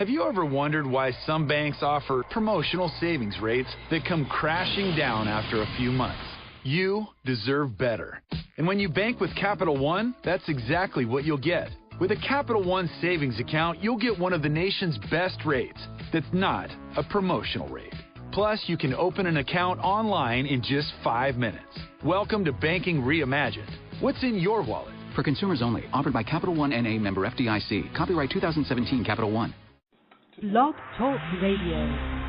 Have you ever wondered why some banks offer promotional savings rates that come crashing down after a few months? You deserve better. And when you bank with Capital One, that's exactly what you'll get. With a Capital One savings account, you'll get one of the nation's best rates that's not a promotional rate. Plus, you can open an account online in just 5 minutes. Welcome to Banking Reimagined. What's in your wallet? For consumers only. Offered by Capital One N.A. member FDIC. Copyright 2017 Capital One. Blog Talk Radio.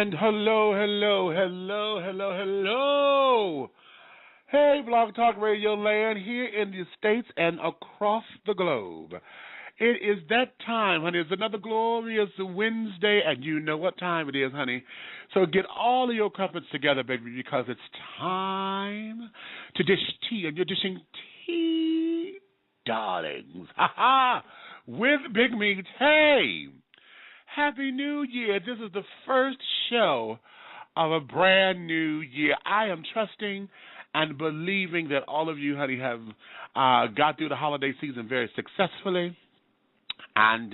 And hello. Hey, Blog Talk Radio land here in the States and across the globe. It is that time, honey. It's another glorious Wednesday, and you know what time it is, honey. So get all of your crumpets together, baby, because it's time to dish tea, and you're dishing tea, darlings. Ha-ha! With Big Meach. Hey! Happy New Year. This is the first show of a brand new year. I am trusting and believing that all of you, honey, have got through the holiday season very successfully. And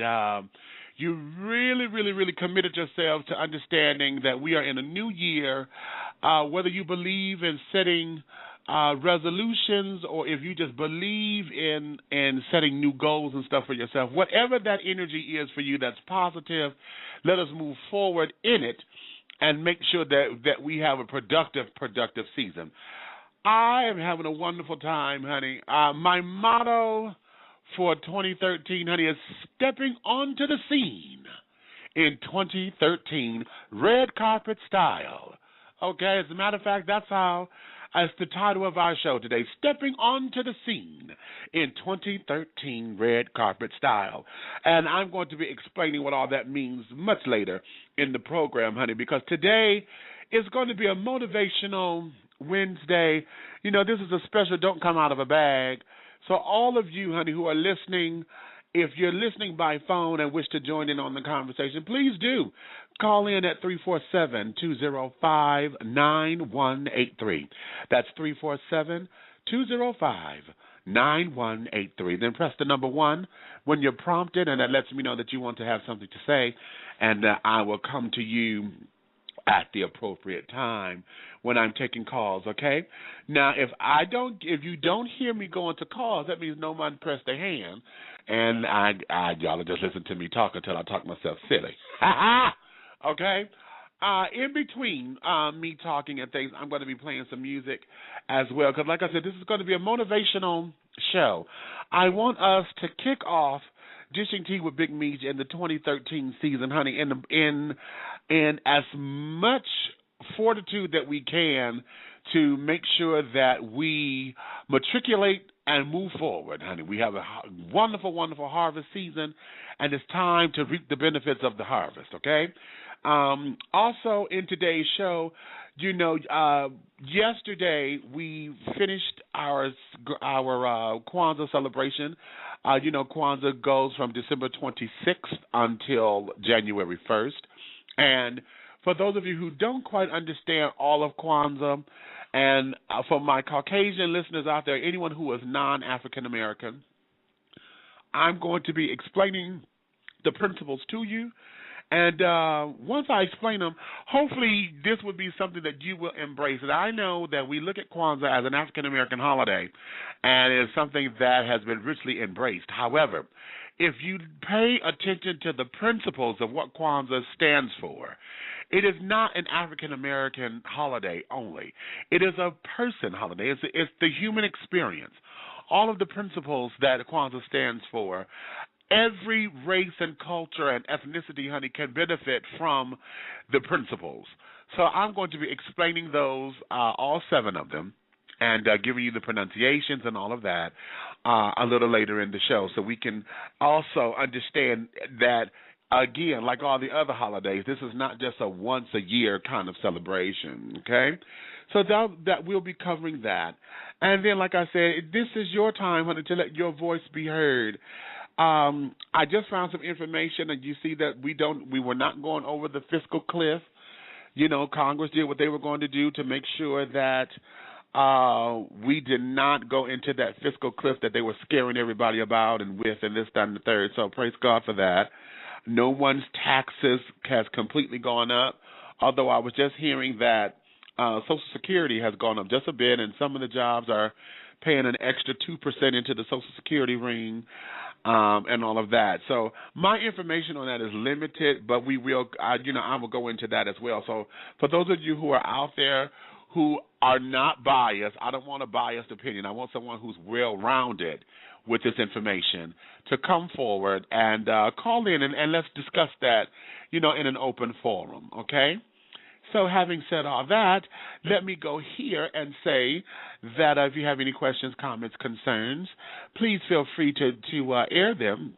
you really committed yourselves to understanding that we are in a new year, whether you believe in setting resolutions or if you just believe in setting new goals and stuff for yourself. Whatever that energy is for you that's positive, let us move forward in it and make sure that we have a productive season. I am having a wonderful time, honey. My motto for 2013, honey, is stepping onto the scene in 2013, red carpet style. Okay, as a matter of fact, that's the title of our show today, stepping onto the scene in 2013, red carpet style. And I'm going to be explaining what all that means much later in the program, honey, because today is going to be a motivational Wednesday. You know, this is a special don't come out of a bag. So all of you, honey, who are listening, if you're listening by phone and wish to join in on the conversation, please do. Call in at 347-205-9183. That's 347-205-9183. Then press the number 1 when you're prompted, and that lets me know that you want to have something to say, and I will come to you at the appropriate time when I'm taking calls, okay? Now, if you don't hear me going to calls, that means no one pressed their hand, and y'all will just listen to me talk until I talk myself silly. Okay? In between me talking and things, I'm going to be playing some music as well, because like I said, this is going to be a motivational show. I want us to kick off Dishing Tea with Big Meach in the 2013 season, honey, in as much fortitude that we can to make sure that we matriculate and move forward, honey. We have a wonderful harvest season, and it's time to reap the benefits of the harvest, okay? Also, in today's show, you know, yesterday we finished our Kwanzaa celebration. You know, Kwanzaa goes from December 26th until January 1st. And for those of you who don't quite understand all of Kwanzaa, and for my Caucasian listeners out there, anyone who is non-African American, I'm going to be explaining the principles to you. And once I explain them, hopefully this would be something that you will embrace. And I know that we look at Kwanzaa as an African-American holiday, and it's something that has been richly embraced. However, if you pay attention to the principles of what Kwanzaa stands for, it is not an African-American holiday only. It is a person holiday. It's the human experience. All of the principles that Kwanzaa stands for, every race and culture and ethnicity, honey, can benefit from the principles. So I'm going to be explaining those, all 7 of them, and giving you the pronunciations and all of that a little later in the show, so we can also understand that, again, like all the other holidays, this is not just a once-a-year kind of celebration, okay? So that we'll be covering that. And then, like I said, this is your time, honey, to let your voice be heard. I just found some information, and you see that we were not going over the fiscal cliff. You know, Congress did what they were going to do to make sure that we did not go into that fiscal cliff that they were scaring everybody about and with and this, that, and the third. So praise God for that. No one's taxes has completely gone up, although I was just hearing that Social Security has gone up just a bit, and some of the jobs are paying an extra 2% into the Social Security ring. And all of that. So my information on that is limited, but we will, I will go into that as well. So for those of you who are out there who are not biased, I don't want a biased opinion. I want someone who's well-rounded with this information to come forward and call in and let's discuss that, in an open forum, okay? So having said all that, let me go here and say that if you have any questions, comments, concerns, please feel free to air them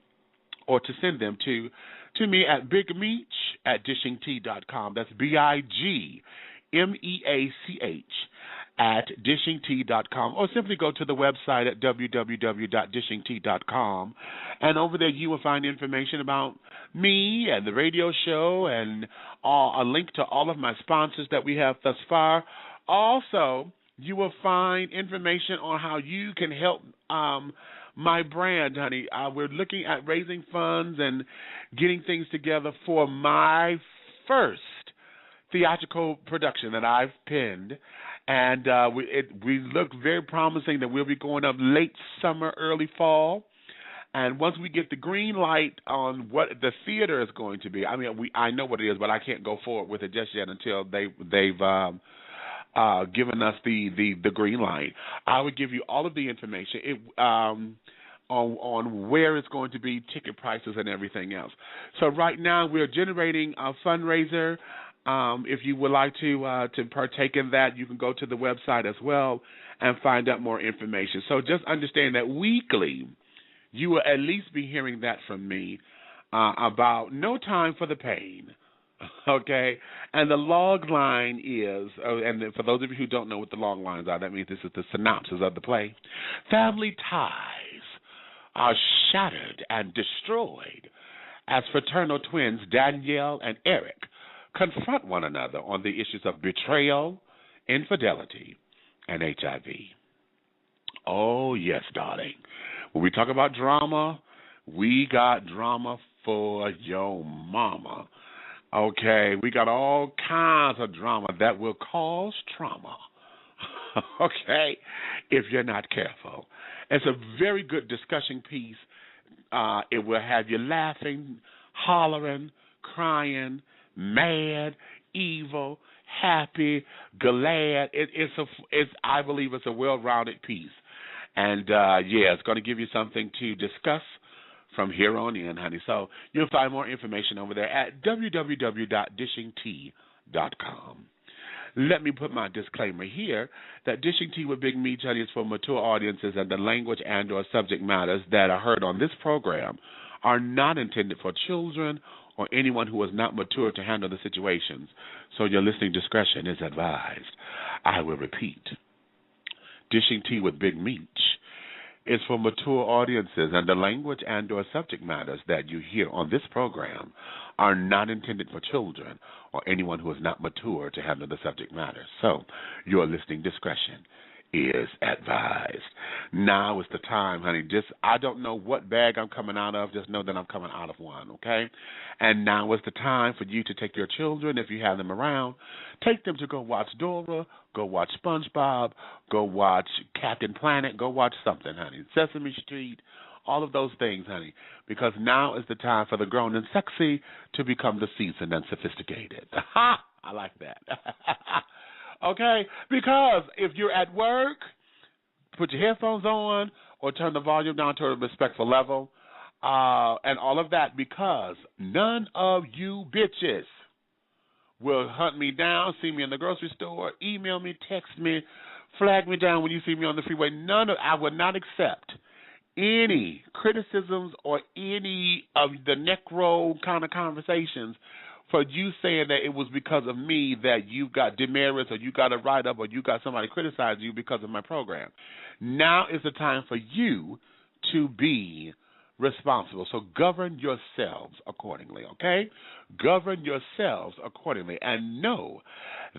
or to send them to me at Big Meach at dishingtea.com. That's BIGMEACH at dishingtea.com, or simply go to the website at www.dishingtea.com, and over there you will find information about me and the radio show and a link to all of my sponsors that we have thus far. Also, you will find information on how you can help my brand, honey. We're looking at raising funds and getting things together for my first theatrical production that I've penned, and we look very promising that we'll be going up late summer, early fall. And once we get the green light on what the theater is going to be, I know what it is, but I can't go forward with it just yet until they've given us the green light. I would give you all of the information on where it's going to be, ticket prices, and everything else. So right now we're generating a fundraiser. If you would like to partake in that, you can go to the website as well and find out more information. So just understand that weekly you will at least be hearing that from me about No Time for the Pain. Okay? And the log line is, and for those of you who don't know what the log lines are, that means this is the synopsis of the play. Family ties are shattered and destroyed as fraternal twins Danielle and Eric confront one another on the issues of betrayal, infidelity, and HIV. Oh, yes, darling. When we talk about drama, we got drama for your mama. Okay, we got all kinds of drama that will cause trauma. Okay, if you're not careful. It's a very good discussion piece. It will have you laughing, hollering, crying, mad, evil, happy, glad. I believe it's a well-rounded piece. And, it's going to give you something to discuss from here on in, honey. So you'll find more information over there at www.dishingtea.com. Let me put my disclaimer here that Dishing Tea with Big Meach, honey, is for mature audiences, and the language and or subject matters that are heard on this program are not intended for children or anyone who is not mature to handle the situations. So your listening discretion is advised. I will repeat. Dishing Tea with Big Meach is for mature audiences, and the language and or subject matters that you hear on this program are not intended for children or anyone who is not mature to handle the subject matter. So your listening discretion is advised. Now is the time, honey. I don't know what bag I'm coming out of. Just know that I'm coming out of one, okay? And now is the time for you to take your children, if you have them around, take them to go watch Dora, go watch SpongeBob, go watch Captain Planet, go watch something, honey. Sesame Street, all of those things, honey, because now is the time for the grown and sexy to become the seasoned and sophisticated. Ha! I like that. Okay? Because if you're at work, put your headphones on or turn the volume down to a respectful level and all of that, because none of you bitches will hunt me down, see me in the grocery store, email me, text me, flag me down when you see me on the freeway. I will not accept any criticisms or any of the neck roll kind of conversations for you saying that it was because of me that you got demerits or you got a write-up or you got somebody criticizing you because of my program. Now is the time for you to be responsible. So govern yourselves accordingly, okay? Govern yourselves accordingly and know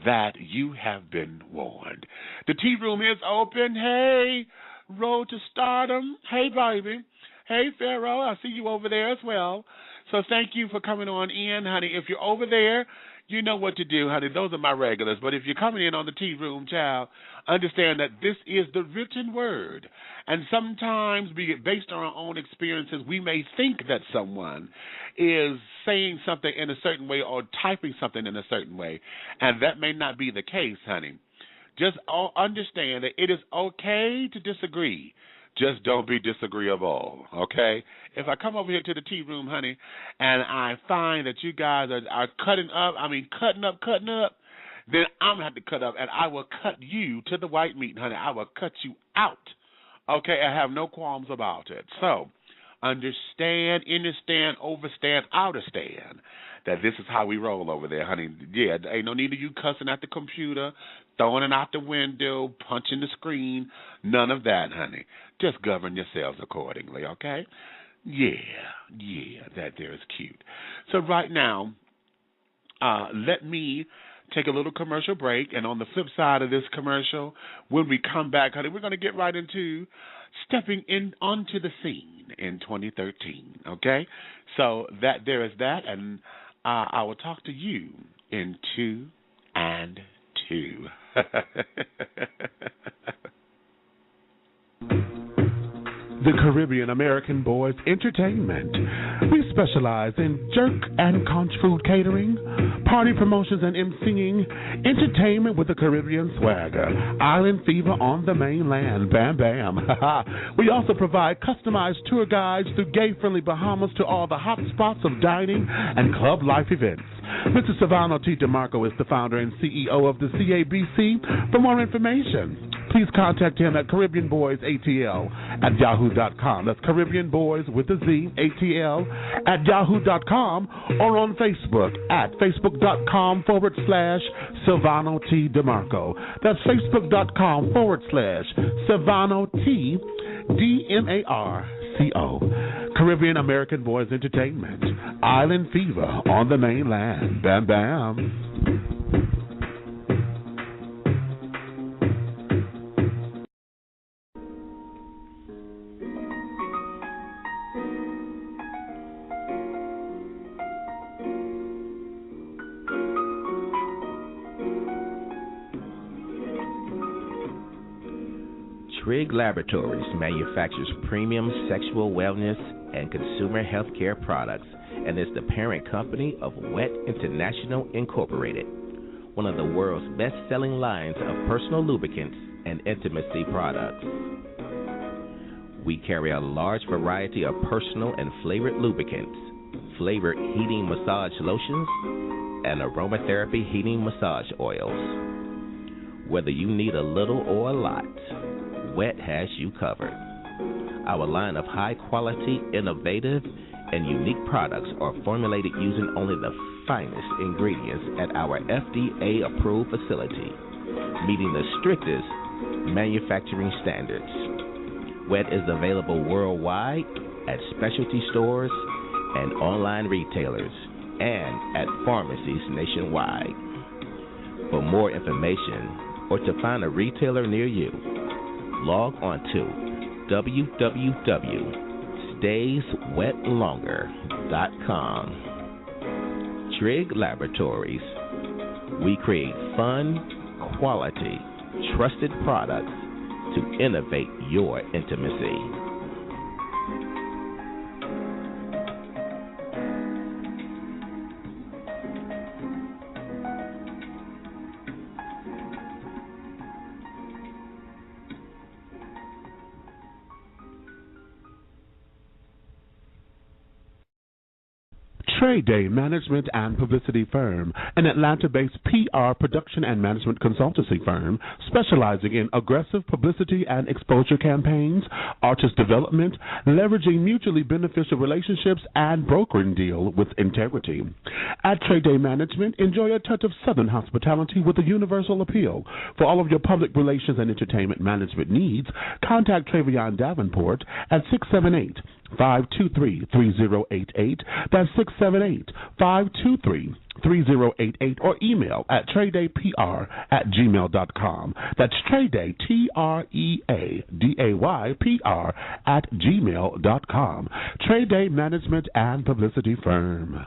that you have been warned. The tea room is open. Hey, Road to Stardom. Hey, baby. Hey, Pharaoh, I see you over there as well. So thank you for coming on in, honey. If you're over there, you know what to do, honey. Those are my regulars. But if you're coming in on the tea room, child, understand that this is the written word. And sometimes, based on our own experiences, we may think that someone is saying something in a certain way or typing something in a certain way. And that may not be the case, honey. Just understand that it is okay to disagree. Just don't be disagreeable, okay? If I come over here to the tea room, honey, and I find that you guys are cutting up, then I'm going to have to cut up, and I will cut you to the white meat, honey. I will cut you out, okay? I have no qualms about it. So understand, overstand, understand that this is how we roll over there, honey. Yeah, there ain't no need of you cussing at the computer, throwing it out the window, punching the screen. None of that, honey. Just govern yourselves accordingly, okay? Yeah, that there is cute. So right now, let me take a little commercial break, and on the flip side of this commercial, when we come back, honey, we're going to get right into stepping in onto the scene in 2013, okay? So that there is that, and I will talk to you in 2 and 2. The Caribbean American Boys Entertainment. We specialize in jerk and conch food catering, party promotions and emceeing, entertainment with a Caribbean swagger, island fever on the mainland, bam bam. We also provide customized tour guides through gay-friendly Bahamas to all the hot spots of dining and club life events. Mr. Silvano T. DeMarco is the founder and CEO of the CABC. For more information, please contact him at CaribbeanBoysATL@yahoo.com. That's Caribbean Boys with a Z, ATL, at yahoo.com, or on Facebook at Facebook.com/Silvano T. DeMarco. That's Facebook.com/Silvano T. DMARCO. Caribbean American Boys Entertainment. Island Fever on the mainland. Bam bam. Trigg Laboratories manufactures premium sexual wellness and consumer health care products and is the parent company of Wet International Incorporated, one of the world's best-selling lines of personal lubricants and intimacy products. We carry a large variety of personal and flavored lubricants, flavored heating massage lotions, and aromatherapy heating massage oils. Whether you need a little or a lot, Wet has you covered. Our line of high-quality, innovative, and unique products are formulated using only the finest ingredients at our FDA-approved facility, meeting the strictest manufacturing standards. Wet is available worldwide at specialty stores and online retailers and at pharmacies nationwide. For more information or to find a retailer near you, log on to www.stayswetlonger.com. Trigg Laboratories. We create fun, quality, trusted products to innovate your intimacy. Trade Day Management and Publicity Firm, an Atlanta-based PR production and management consultancy firm specializing in aggressive publicity and exposure campaigns, artist development, leveraging mutually beneficial relationships, and brokering deal with integrity. At Trade Day Management, enjoy a touch of Southern hospitality with a universal appeal. For all of your public relations and entertainment management needs, contact Travion Davenport at 678-523-3088. That's 678-523-3088, or email at TradeDayPR@gmail.com. That's TradeDay, TreaDayPR@gmail.com. Trade Day Management and Publicity Firm.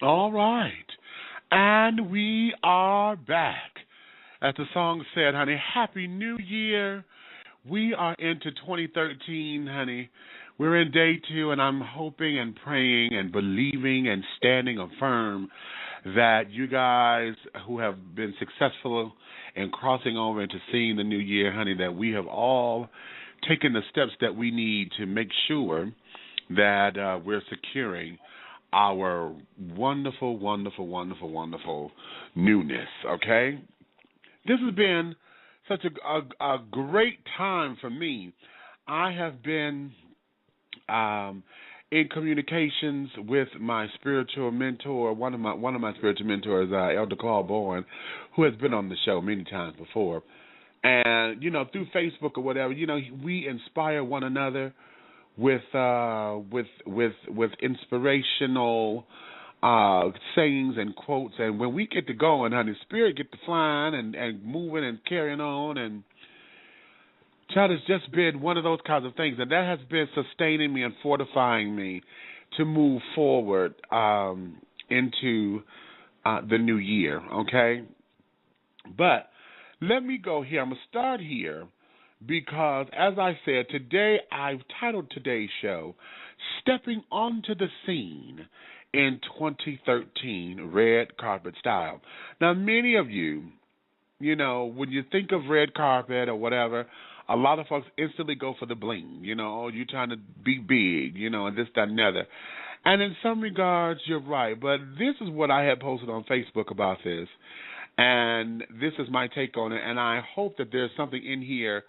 All right. And we are back. As the song said, honey, Happy New Year. We are into 2013, honey. We're in day 2, and I'm hoping and praying and believing and standing firm that you guys who have been successful in crossing over into seeing the new year, honey, that we have all taken the steps that we need to make sure that we're securing our wonderful, wonderful, wonderful, wonderful newness, okay? This has been such a great time for me. I have been in communications with my spiritual mentor, one of my spiritual mentors, Elder Claude Bourne, who has been on the show many times before. And, through Facebook or whatever, we inspire one another with inspirational sayings and quotes. And when we get to going, honey, spirit get to flying and moving and carrying on. And child, it's just been one of those kinds of things. And that has been sustaining me and fortifying me to move forward into the new year, okay? But let me go here. I'm going to start here because, as I said, today I've titled today's show, Stepping Onto the Scene in 2013, Red Carpet Style. Now, many of you, when you think of red carpet or whatever, a lot of folks instantly go for the bling, you're trying to be big, and this, that, and the other. And in some regards, you're right. But this is what I had posted on Facebook about this. And this is my take on it, and I hope that there's something in here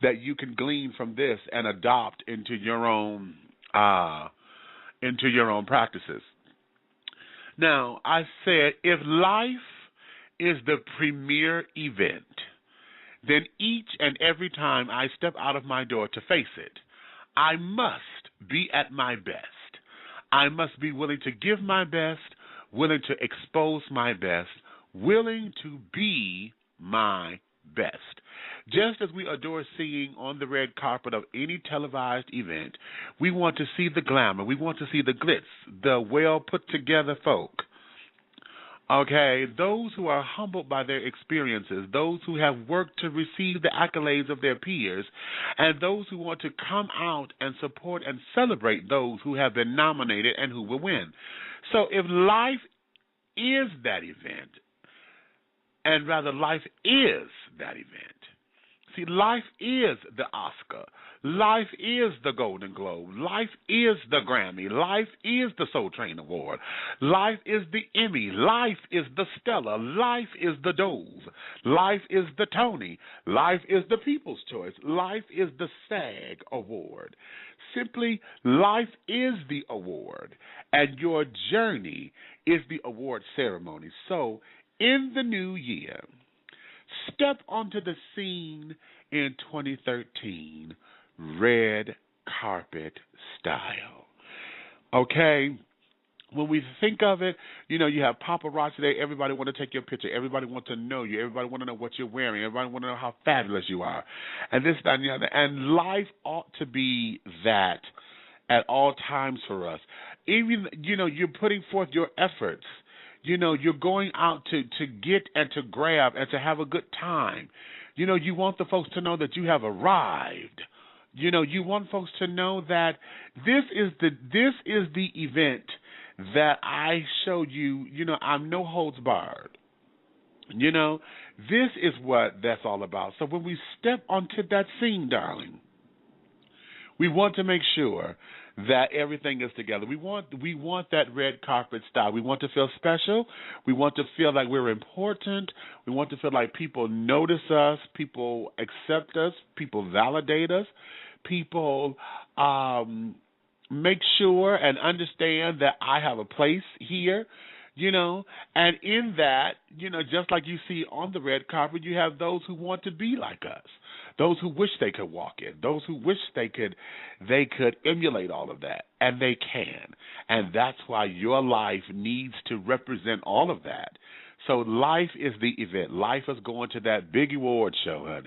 that you can glean from this and adopt into your own practices. Now, I said, if life is the premier event, then each and every time I step out of my door to face it, I must be at my best. I must be willing to give my best, willing to expose my best, willing to be my best. Just as we adore seeing on the red carpet of any televised event, we want to see the glamour, we want to see the glitz, the well-put-together folk. Okay, those who are humbled by their experiences, those who have worked to receive the accolades of their peers, and those who want to come out and support and celebrate those who have been nominated and who will win. So if life is that event, and rather life is that event. See, life is the Oscar. Life is the Golden Globe. Life is the Grammy. Life is the Soul Train Award. Life is the Emmy. Life is the Stella. Life is the Dove. Life is the Tony. Life is the People's Choice. Life is the SAG Award. Simply, life is the award, and your journey is the award ceremony. So, in the new year, step onto the scene in 2013, red carpet style. Okay? When we think of it, you have paparazzi today. Everybody want to take your picture. Everybody want to know you. Everybody want to know what you're wearing. Everybody want to know how fabulous you are. And this, that, and the other. And life ought to be that at all times for us. Even, you're putting forth your efforts. You're going out to get and to grab and to have a good time. You want the folks to know that you have arrived. You want folks to know that this is the event that I showed you. I'm no holds barred. This is what that's all about. So when we step onto that scene, darling, we want to make sure that everything is together. We want that red carpet style. We want to feel special. We want to feel like we're important. We want to feel like people notice us, people accept us, people validate us, people make sure and understand that I have a place here, and in that, just like you see on the red carpet, you have those who want to be like us. Those who wish they could walk in, those who wish they could emulate all of that, and they can. And that's why your life needs to represent all of that. So life is the event. Life is going to that big award show.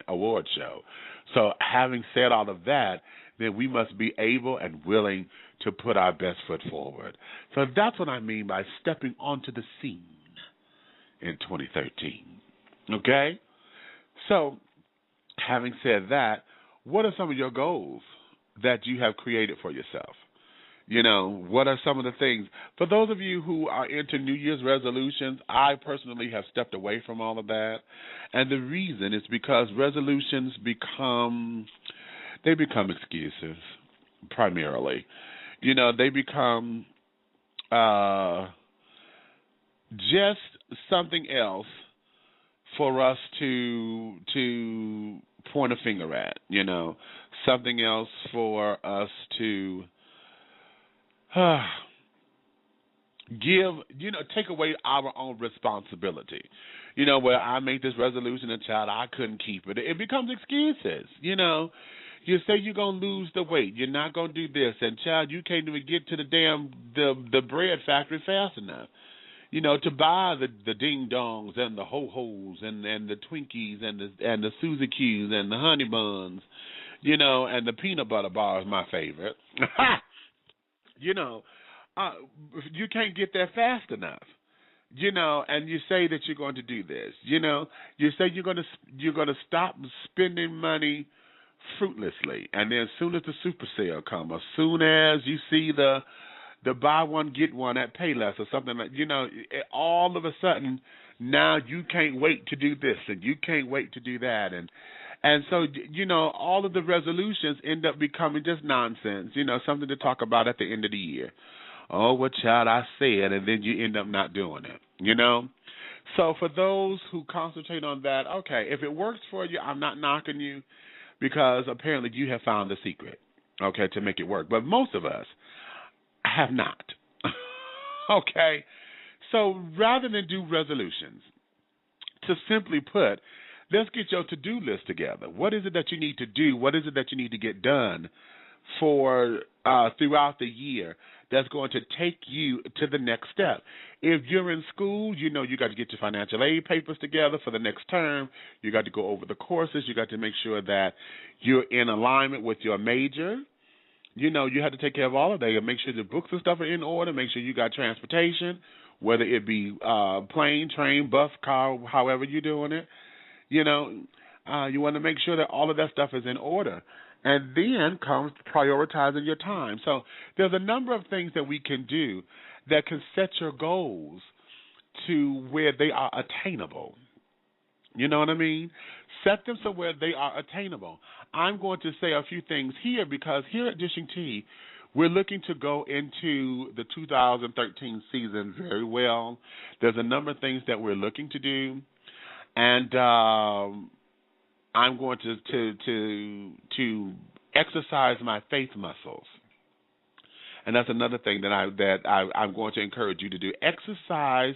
So having said all of that, then we must be able and willing to put our best foot forward. So that's what I mean by stepping onto the scene in 2013. Okay? So, having said that, what are some of your goals that you have created for yourself? What are some of the things? For those of you who are into New Year's resolutions, I personally have stepped away from all of that. And the reason is because resolutions become excuses, primarily. They become just something else for us to point a finger at, something else for us to take away our own responsibility. Where I make this resolution and child, I couldn't keep it. It becomes excuses, You say you're going to lose the weight. You're not going to do this. And child, you can't even get to the bread factory fast enough. To buy the ding-dongs and the ho-hos and the Twinkies and the Suzy Q's and the honey buns, and the peanut butter bar is my favorite. You can't get there fast enough. And you say that you're going to do this. You say you're going to stop spending money fruitlessly, and then as soon as the super sale comes, as soon as you see the buy one get one at Payless or something like, all of a sudden now you can't wait to do this and you can't wait to do that, and so all of the resolutions end up becoming just nonsense. Something to talk about at the end of the year. Oh, what child I said, and then you end up not doing it, So for those who concentrate on that, okay, if it works for you, I'm not knocking you because apparently you have found the secret, okay, to make it work. But most of us have not, okay? So rather than do resolutions, to simply put, let's get your to-do list together. What is it that you need to do? What is it that you need to get done for throughout the year that's going to take you to the next step? If you're in school, you got to get your financial aid papers together for the next term. You got to go over the courses. You got to make sure that you're in alignment with your major. You have to take care of all of that. Make sure the books and stuff are in order. Make sure you got transportation, whether it be plane, train, bus, car, however you're doing it. You want to make sure that all of that stuff is in order. And then comes prioritizing your time. So there's a number of things that we can do that can set your goals to where they are attainable. You know what I mean? Set them so where they are attainable. I'm going to say a few things here because here at Dishing Tea, we're looking to go into the 2013 season very well. There's a number of things that we're looking to do. And I'm going to exercise my faith muscles, and that's another thing that I'm going to encourage you to do. Exercise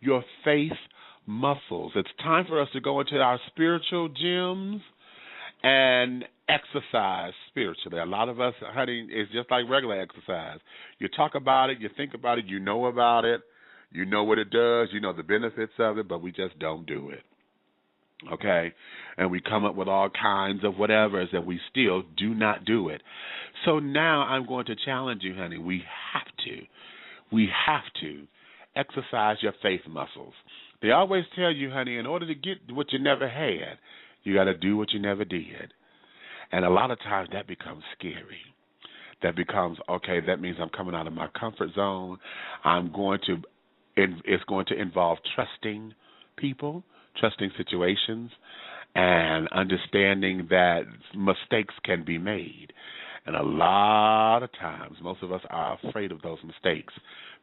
your faith muscles. It's time for us to go into our spiritual gyms and exercise spiritually. A lot of us, honey, it's just like regular exercise. You talk about it, you think about it, you know about it, you know what it does, you know the benefits of it, but we just don't do it. Okay, and we come up with all kinds of whatevers that we still do not do it. So now I'm going to challenge you, honey. We have to exercise your faith muscles. They always tell you, honey, in order to get what you never had, you got to do what you never did. And a lot of times that becomes scary. That becomes, okay, that means I'm coming out of my comfort zone. It's going to involve trusting people, trusting situations, and understanding that mistakes can be made. And a lot of times, most of us are afraid of those mistakes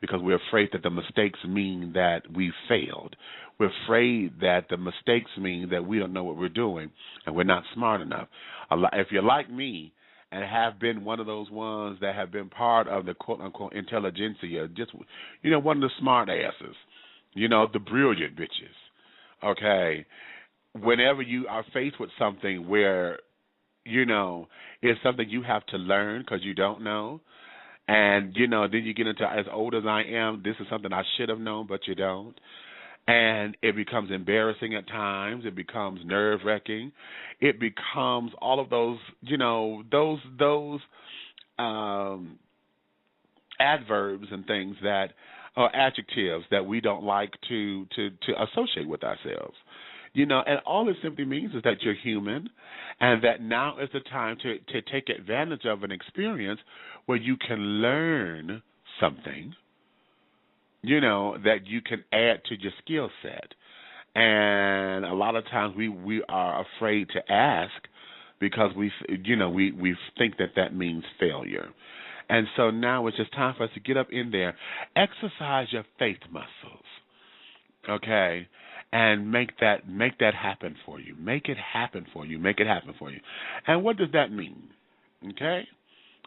because we're afraid that the mistakes mean that we failed. We're afraid that the mistakes mean that we don't know what we're doing and we're not smart enough. If you're like me and have been one of those ones that have been part of the quote-unquote intelligentsia, just, one of the smart asses, the brilliant bitches, okay, whenever you are faced with something where, it's something you have to learn because you don't know, and, then you get into, as old as I am, this is something I should have known, but you don't, and it becomes embarrassing at times, it becomes nerve-wracking, it becomes all of those, those adverbs and things that are adjectives that we don't like to associate with ourselves. And all it simply means is that you're human and that now is the time to take advantage of an experience where you can learn something, that you can add to your skill set. And a lot of times we are afraid to ask because we think that means failure. And so now it's just time for us to get up in there, exercise your faith muscles, okay, and make that happen for you. Make it happen for you. Make it happen for you. And what does that mean? Okay?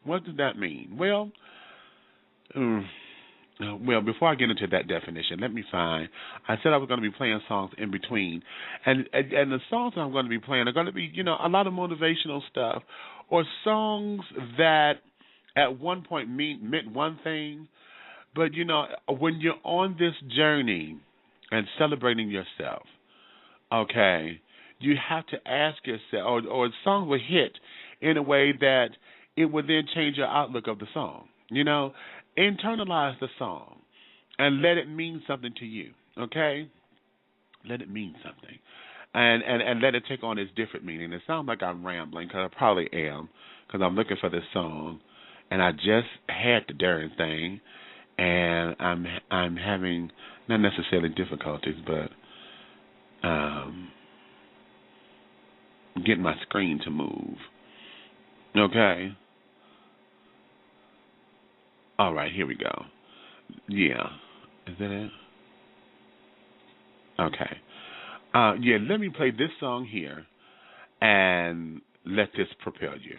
What does that mean? Well, Well, before I get into that definition, let me find. I said I was going to be playing songs in between, and the songs that I'm going to be playing are going to be, a lot of motivational stuff, or songs that at one point meant one thing, but when you're on this journey and celebrating yourself, okay, you have to ask yourself, or songs will hit in a way that it will then change your outlook of the song. Internalize the song and let it mean something to you, okay? Let it mean something. And let it take on its different meaning. It sounds like I'm rambling, because I probably am, because I'm looking for this song, and I just had the darn thing, and I'm having not necessarily difficulties, but getting my screen to move. Okay. All right, here we go. Yeah. Is that it? Okay. Let me play this song here and let this propel you.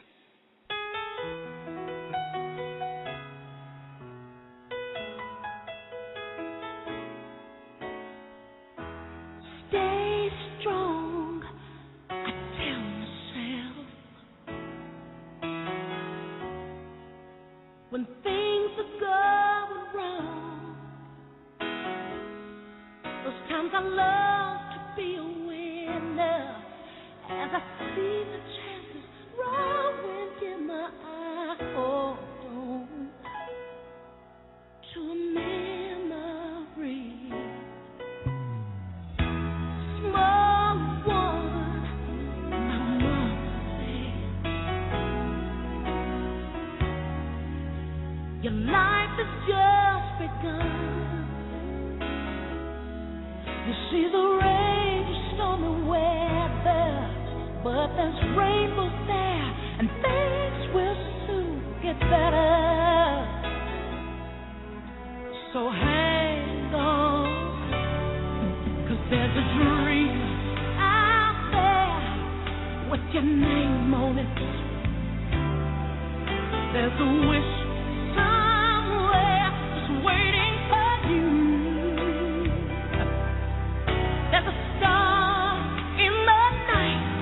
Stay strong, I tell myself. When things are going wrong, those times I love to be a winner, as I see the chances growing in my eye. Hold on to a memory, small one, my mama said, your life has just begun. You see the rain, stormy weather, but there's rainbows there, and things will soon get better. So hang on, 'cause there's a dream out there with your name on it. There's a wish somewhere just waiting for you. There's a star in the night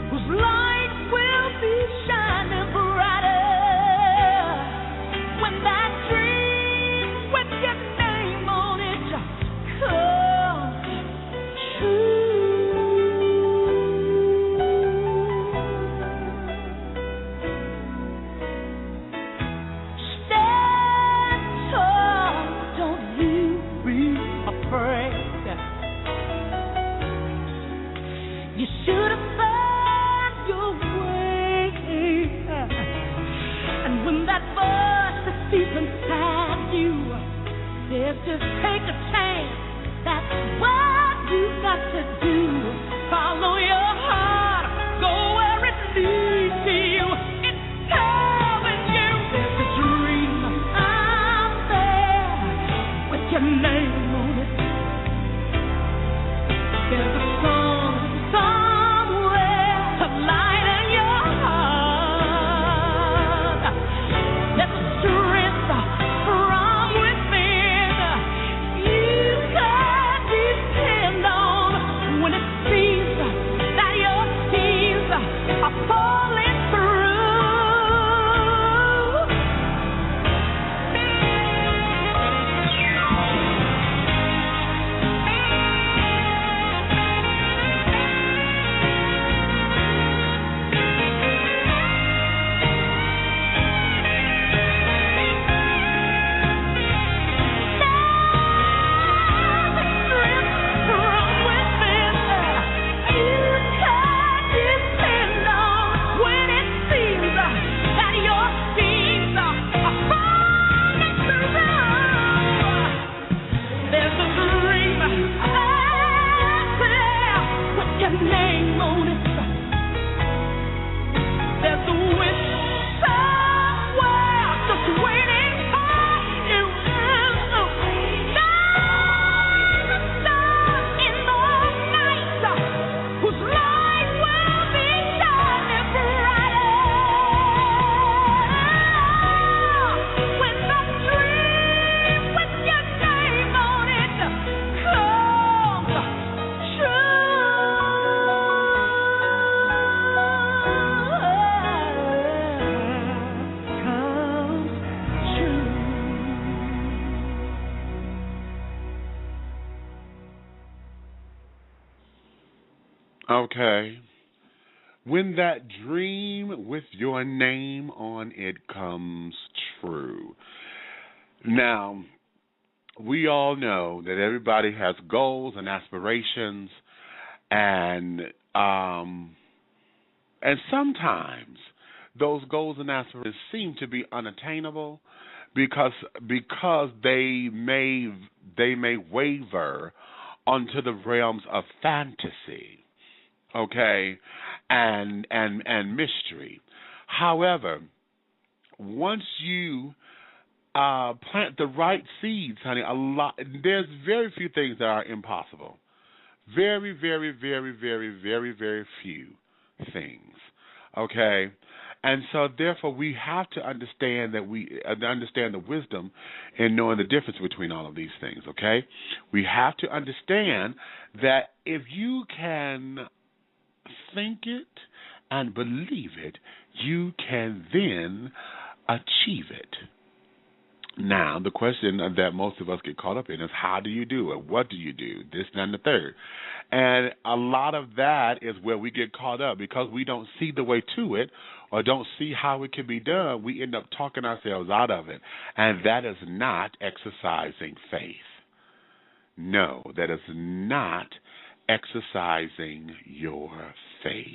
whose light will be shining brighter when that dream with your name on it comes true. Stand tall, don't you be afraid. You should have found your way. And when that voice is deep inside you says just take a chance, that's what you got to do. Follow your heart, go where it leads you. It's telling you there's a dream out there with your name on it. There's a song somewhere to lighten your heart. There's a strength from within you can depend on when it seems that your schemes are falling through. Okay. When that dream with your name on it comes true. Now, we all know that everybody has goals and aspirations, and sometimes those goals and aspirations seem to be unattainable because they may waver onto the realms of fantasy, okay, and mystery. However, once you plant the right seeds, honey, there's very few things that are impossible. Very, very, very, very, very, very few things. Okay? And so therefore we have to understand understand the wisdom in knowing the difference between all of these things, okay? We have to understand that if you can think it and believe it, you can then achieve it. Now, the question that most of us get caught up in is, how do you do it? What do you do? This, that, and the third. And a lot of that is where we get caught up because we don't see the way to it or don't see how it can be done. We end up talking ourselves out of it. And that is not exercising faith. No, that is not exercising your faith.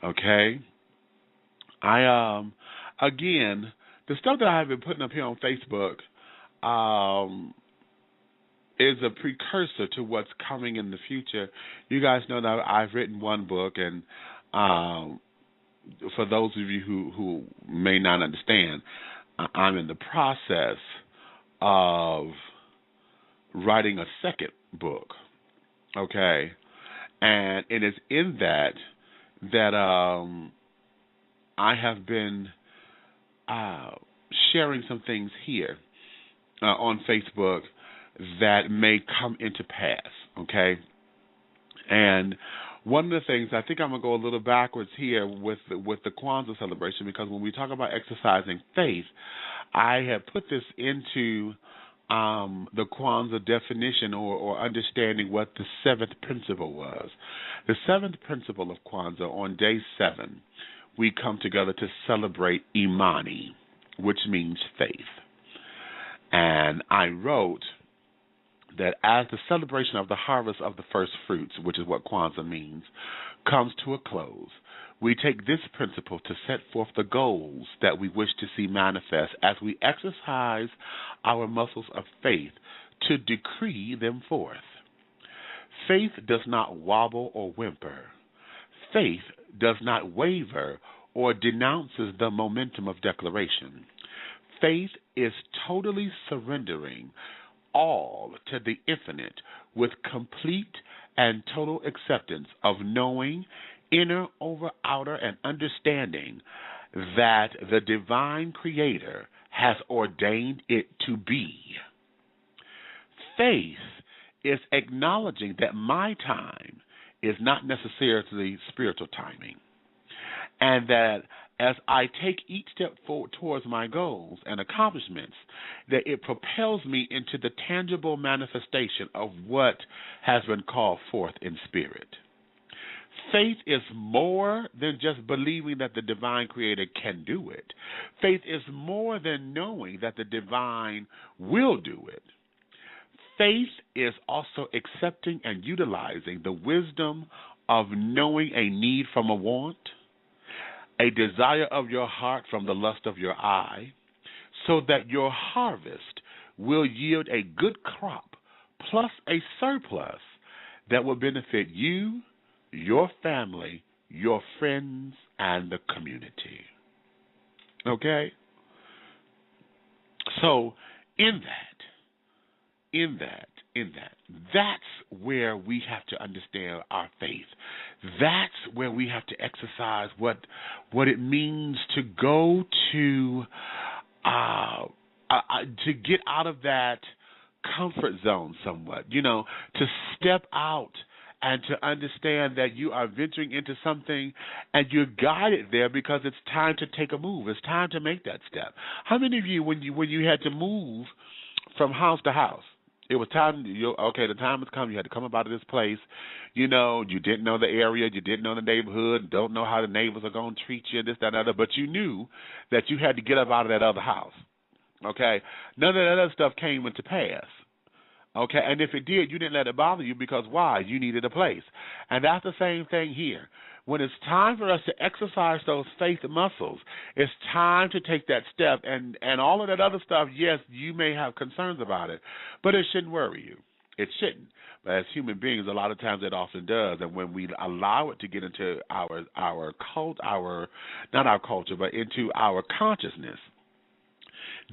Okay? Again, the stuff that I've been putting up here on Facebook is a precursor to what's coming in the future. You guys know that I've written one book, and for those of you who may not understand, I'm in the process of writing a second book, okay? And it is in that I have been sharing some things here on Facebook that may come into pass, okay? And one of the things, I think I'm going to go a little backwards here with the Kwanzaa celebration, because when we talk about exercising faith, I have put this into the Kwanzaa definition or understanding what the seventh principle was. The seventh principle of Kwanzaa, on day 7, we come together to celebrate Imani, which means faith. And I wrote that as the celebration of the harvest of the first fruits, which is what Kwanzaa means, comes to a close, we take this principle to set forth the goals that we wish to see manifest as we exercise our muscles of faith to decree them forth. Faith does not wobble or whimper. Faith does not waver or denounces the momentum of declaration. Faith is totally surrendering all to the infinite with complete and total acceptance of knowing, inner over outer, and understanding that the divine creator has ordained it to be. Faith is acknowledging that my time is not necessarily spiritual timing, and that as I take each step forward towards my goals and accomplishments, that it propels me into the tangible manifestation of what has been called forth in spirit. Faith is more than just believing that the divine creator can do it. Faith is more than knowing that the divine will do it. Faith is also accepting and utilizing the wisdom of knowing a need from a want, a desire of your heart from the lust of your eye, so that your harvest will yield a good crop plus a surplus that will benefit you, your family, your friends, and the community. Okay? So, that's where we have to understand our faith. That's where we have to exercise what it means to go to get out of that comfort zone somewhat, to step out and to understand that you are venturing into something and you're guided there because it's time to take a move. It's time to make that step. How many of you, when you had to move from house to house, It was time. The time has come. You had to come up out of this place. You didn't know the area. You didn't know the neighborhood. Don't know how the neighbors are going to treat you, this, that, and other. But you knew that you had to get up out of that other house. Okay? None of that other stuff came into pass. Okay? And if it did, you didn't let it bother you because why? You needed a place. And that's the same thing here. When it's time for us to exercise those faith muscles, it's time to take that step. And all of that other stuff, yes, you may have concerns about it, but it shouldn't worry you. It shouldn't. But as human beings, a lot of times it often does. And when we allow it to get into not our culture, but into our consciousness,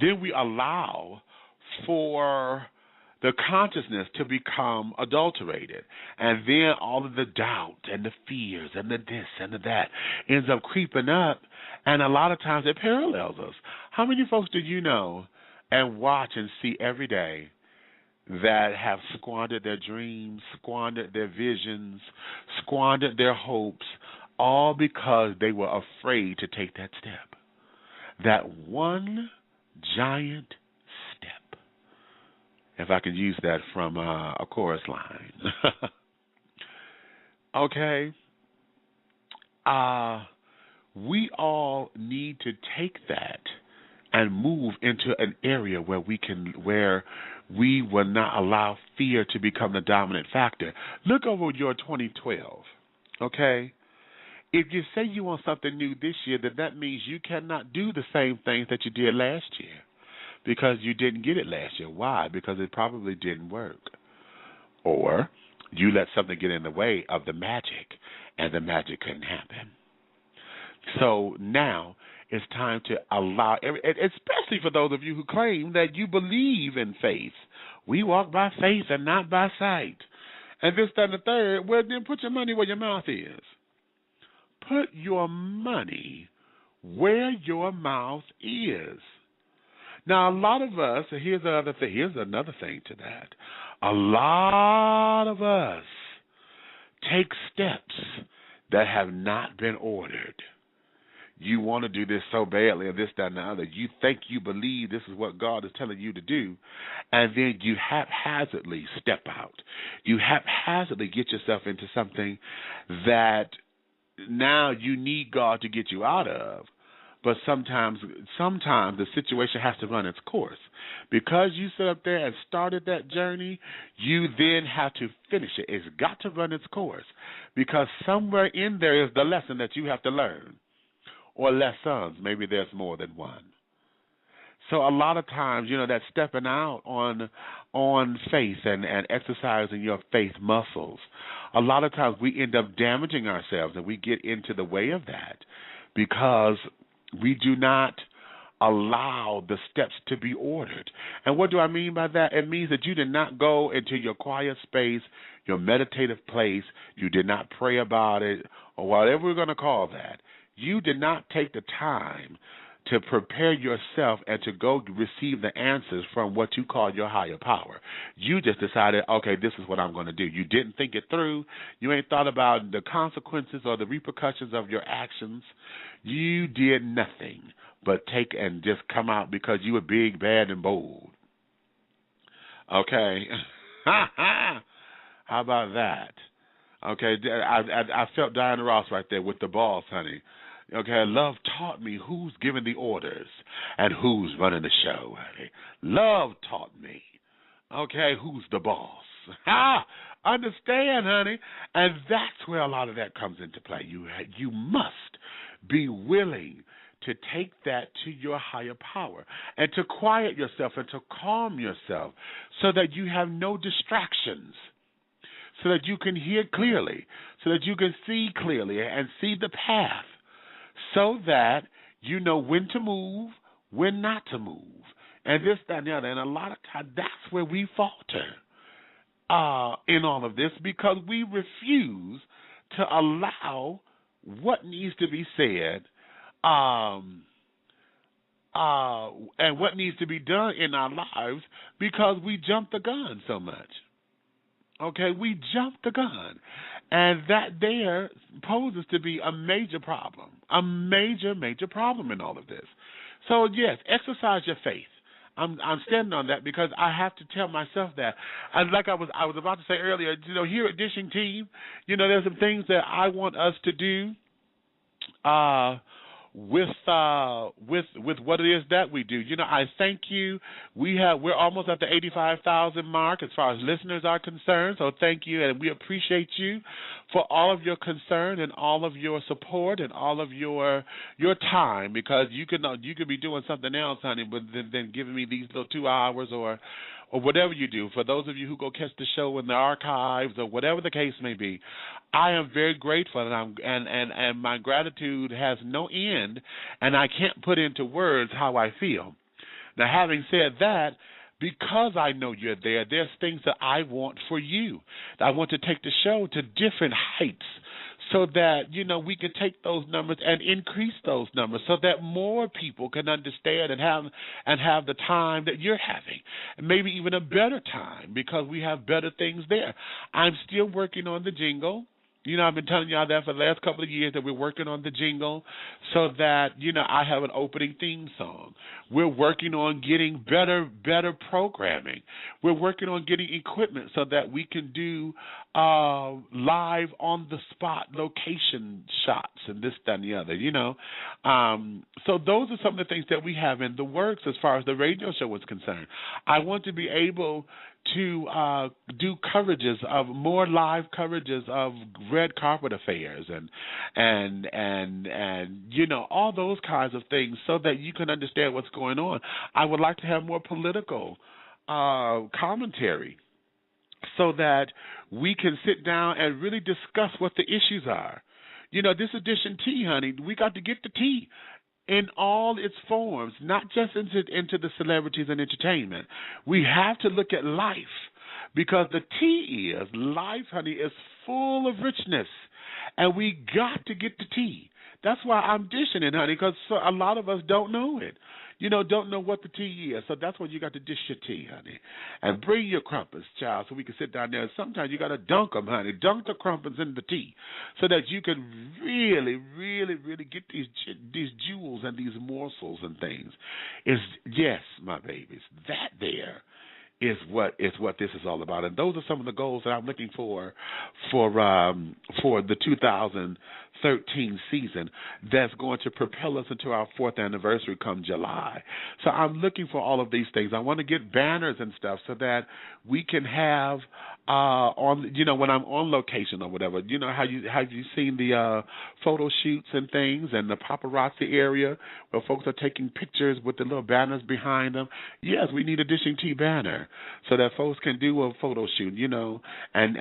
then we allow for the consciousness to become adulterated. And then all of the doubt and the fears and the this and the that ends up creeping up, and a lot of times it parallels us. How many folks do you know and watch and see every day that have squandered their dreams, squandered their visions, squandered their hopes, all because they were afraid to take that step? That one giant step. If I could use that from a chorus line. Okay. We all need to take that and move into an area where we will not allow fear to become the dominant factor. Look over your 2012, okay? If you say you want something new this year, then that means you cannot do the same things that you did last year because you didn't get it last year. Why? Because it probably didn't work. Or you let something get in the way of the magic, and the magic couldn't happen. So now it's time to allow, especially for those of you who claim that you believe in faith. We walk by faith and not by sight. And this, that, and the third, well, then put your money where your mouth is. Put your money where your mouth is. Now, a lot of us, here's another thing to that. A lot of us take steps that have not been ordered. You want to do this so badly, or this, that, and the other. You think you believe this is what God is telling you to do, and then you haphazardly step out. You haphazardly get yourself into something that now you need God to get you out of. But sometimes the situation has to run its course. Because you sit up there and started that journey, you then have to finish it. It's got to run its course. Because somewhere in there is the lesson that you have to learn. Or lessons. Maybe there's more than one. So a lot of times, that stepping out on faith and exercising your faith muscles, a lot of times we end up damaging ourselves, and we get into the way of that because we do not allow the steps to be ordered. And what do I mean by that? It means that you did not go into your quiet space, your meditative place. You did not pray about it, or whatever we're going to call that. You did not take the time to prepare yourself and to go receive the answers from what you call your higher power. You just decided, okay, this is what I'm going to do. You didn't think it through. You ain't thought about the consequences or the repercussions of your actions. You did nothing but take and just come out because you were big, bad, and bold. Okay. How about that? Okay, I felt Diana Ross right there with the balls, honey. Okay, love taught me who's giving the orders and who's running the show, honey. Love taught me, okay, who's the boss. Understand, honey? And that's where a lot of that comes into play. You must be willing to take that to your higher power and to quiet yourself and to calm yourself so that you have no distractions, so that you can hear clearly, so that you can see clearly and see the path, so that you know when to move, when not to move, and this, that, and the other. And a lot of times that's where we falter in all of this, because we refuse to allow what needs to be said and what needs to be done in our lives, because we jump the gun so much. Okay, we jump the gun. And that there poses to be a major problem, a major, major problem in all of this. So, yes, exercise your faith. I'm standing on that because I have to tell myself that. And like I was about to say earlier, here at Dishing Team, there's some things that I want us to do with what it is that we do. I thank you. We're almost at the 85,000 mark as far as listeners are concerned. So thank you, and we appreciate you for all of your concern and all of your support and all of your time, because you could be doing something else, honey, but than giving me these little 2 hours or whatever you do. For those of you who go catch the show in the archives or whatever the case may be, I am very grateful, and my gratitude has no end, and I can't put into words how I feel. Now, having said that, because I know you're there, there's things that I want for you. I want to take the show to different heights, so that, we can take those numbers and increase those numbers so that more people can understand and have the time that you're having, and maybe even a better time because we have better things there. I'm still working on the jingle. I've been telling y'all that for the last couple of years, that we're working on the jingle so that, I have an opening theme song. We're working on getting better programming. We're working on getting equipment so that we can do live on the spot location shots and this, that, and the other, So those are some of the things that we have in the works as far as the radio show is concerned. I want to be able to do more live coverages of red carpet affairs and all those kinds of things so that you can understand what's going on. I would like to have more political commentary so that we can sit down and really discuss what the issues are. This edition tea, honey, we got to get the tea in all its forms, not just into the celebrities and entertainment. We have to look at life, because the tea is life, honey, is full of richness, and we got to get the tea. That's why I'm dishing it, honey, because a lot of us don't know it. Don't know what the tea is. So that's when you got to dish your tea, honey. And bring your crumpets, child, so we can sit down there. Sometimes you got to dunk them, honey. Dunk the crumpets in the tea so that you can really, really, really get these jewels and these morsels and things. Yes, my babies, that there is what this is all about. And those are some of the goals that I'm looking for the 2013 season that's going to propel us into our 4th anniversary come July. So I'm looking for all of these things. I want to get banners and stuff so that we can have when I'm on location or whatever, have you seen the photo shoots and things and the paparazzi area where folks are taking pictures with the little banners behind them? Yes, we need a Dishing Tea banner so that folks can do a photo shoot, and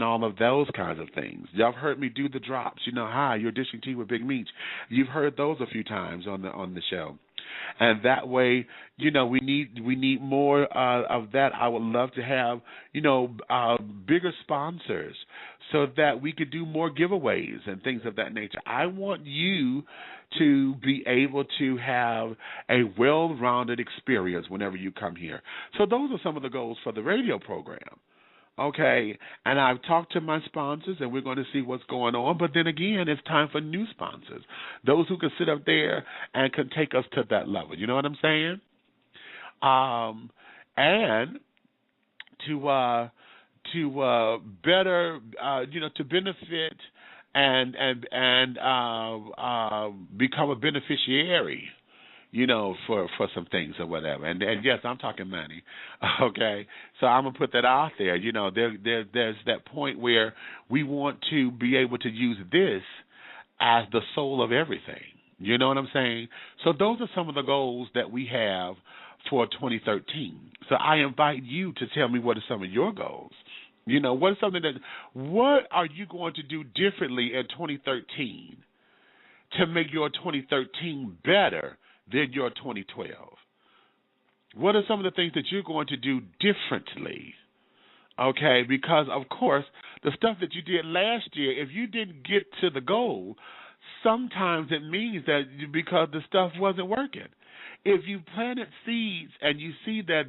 all of those kinds of things. Y'all have heard me do the drops, hi, you're Dishing Tea with Big Meach. You've heard those a few times on the show. And that way, we need more of that. I would love to have, bigger sponsors so that we could do more giveaways and things of that nature. I want you to be able to have a well-rounded experience whenever you come here. So those are some of the goals for the radio program. Okay, and I've talked to my sponsors, and we're going to see what's going on. But then again, it's time for new sponsors, those who can sit up there and can take us to that level. You know what I'm saying? And to better, to benefit and become a beneficiary, for some things or whatever. And yes, I'm talking money. Okay. So I'm going to put that out there. There's that point where we want to be able to use this as the soul of everything. You know what I'm saying? So those are some of the goals that we have for 2013. So I invite you to tell me what are some of your goals. What are you going to do differently in 2013 to make your 2013 better than your 2012? What are some of the things that you're going to do differently? Okay, because, of course, the stuff that you did last year, if you didn't get to the goal, sometimes it means that because the stuff wasn't working. if you planted seeds and you see that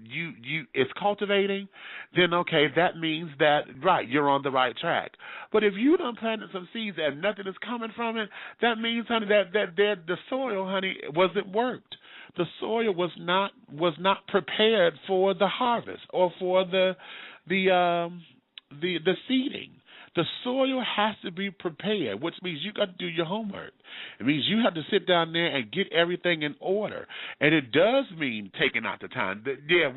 you it's cultivating, then okay, that means that right, you're on the right track. But if you done planted some seeds and nothing is coming from it, that means, honey, that the soil, honey, wasn't worked. The soil was not prepared for the harvest or for the seeding. The soil has to be prepared, which means you got to do your homework. It means you have to sit down there and get everything in order. And it does mean taking out the time. Yeah,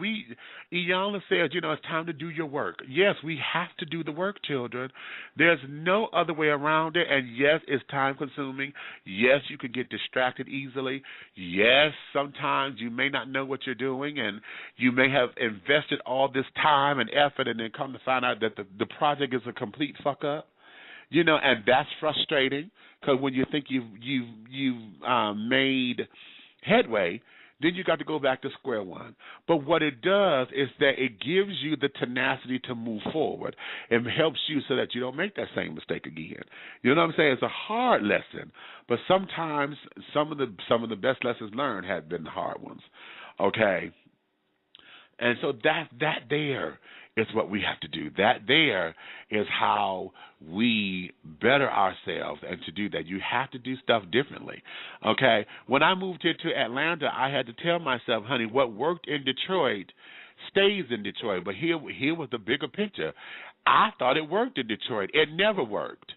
Iyanla says, it's time to do your work. Yes, we have to do the work, children. There's no other way around it. And yes, it's time consuming. Yes, you can get distracted easily. Yes, sometimes you may not know what you're doing, and you may have invested all this time and effort and then come to find out that the project is a complete fuck up, and that's frustrating, because when you think you've made headway, then you got to go back to square one. But what it does is that it gives you the tenacity to move forward and helps you so that you don't make that same mistake again. You know what I'm saying? It's a hard lesson, but sometimes some of the best lessons learned have been the hard ones. Okay, and so that there is what we have to do. That there is how we better ourselves, and to do that, you have to do stuff differently. Okay? When I moved here to Atlanta, I had to tell myself, honey, what worked in Detroit stays in Detroit. But here was the bigger picture. I thought it worked in Detroit. It never worked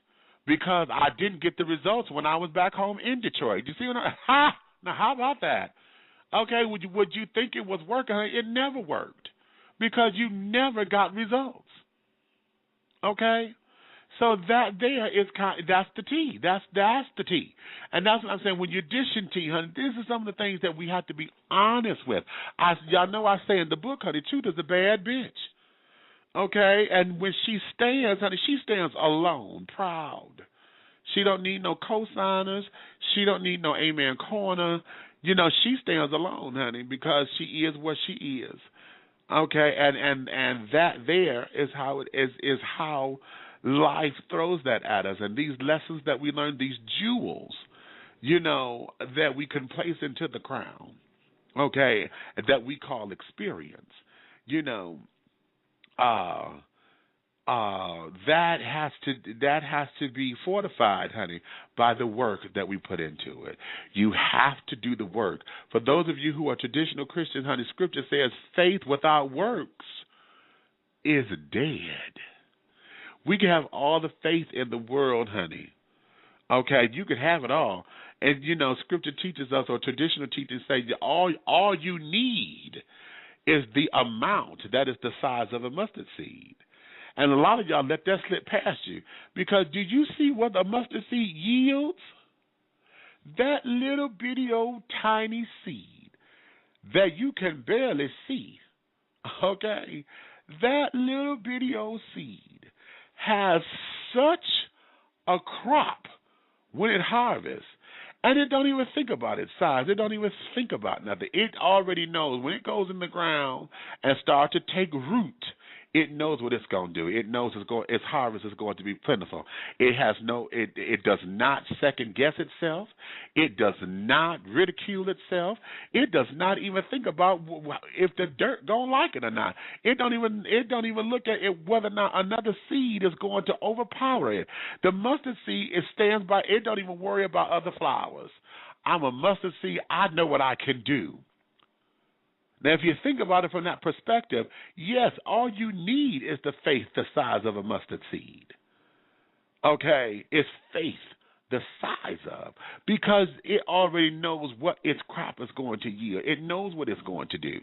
because I didn't get the results when I was back home in Detroit. You see what now how about that? Okay, would you think it was working? It never worked because you never got results. Okay? So that there is that's the tea. That's the tea. And that's what I'm saying. When you're dishing tea, honey, this is some of the things that we have to be honest with. Y'all know I say in the book, honey, truth is a bad bitch. Okay? And when she stands, honey, she stands alone, proud. She don't need no co-signers. She don't need no amen corner. She stands alone, honey, because she is what she is. Okay, and that there is how it is how life throws that at us. And these lessons that we learn, these jewels, that we can place into the crown, okay, that we call experience, that has to be fortified, honey, by the work that we put into it. You have to do the work. For those of you who are traditional Christians, honey, Scripture says faith without works is dead. We can have all the faith in the world, honey. Okay, you can have it all. And, Scripture teaches us, or traditional teachers say, all you need is the amount that is the size of a mustard seed. And a lot of y'all let that slip past you, because do you see what a mustard seed yields? That little bitty old tiny seed that you can barely see, okay? That little bitty old seed has such a crop when it harvests, and it don't even think about its size. It don't even think about nothing. It already knows when it goes in the ground and starts to take root. It knows what it's going to do. It knows its harvest is going to be plentiful. It does not second guess itself. It does not ridicule itself. It does not even think about if the dirt gonna like it or not. It don't even look at it whether or not another seed is going to overpower it. The mustard seed, it stands by. It don't even worry about other flowers. I'm a mustard seed. I know what I can do. Now, if you think about it from that perspective, yes, all you need is the faith the size of a mustard seed. Okay? It's faith the size of, because it already knows what its crop is going to yield. It knows what it's going to do.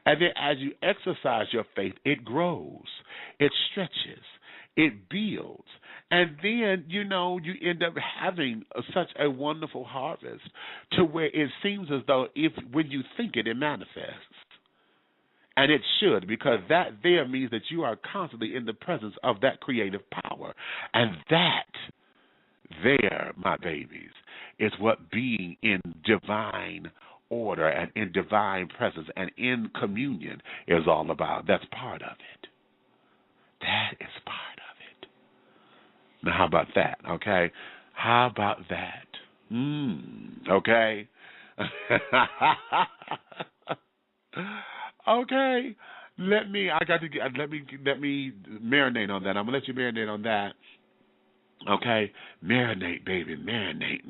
And then as you exercise your faith, it grows, it stretches, it builds. And then, you end up having such a wonderful harvest to where it seems as though when you think it, it manifests. And it should, because that there means that you are constantly in the presence of that creative power. And that there, my babies, is what being in divine order and in divine presence and in communion is all about. That's part of it. That is part of it. Now, how about that, okay? How about that? Okay? Okay. Let me marinate on that. I'm gonna let you marinate on that. Okay? Marinate, baby. Marinate,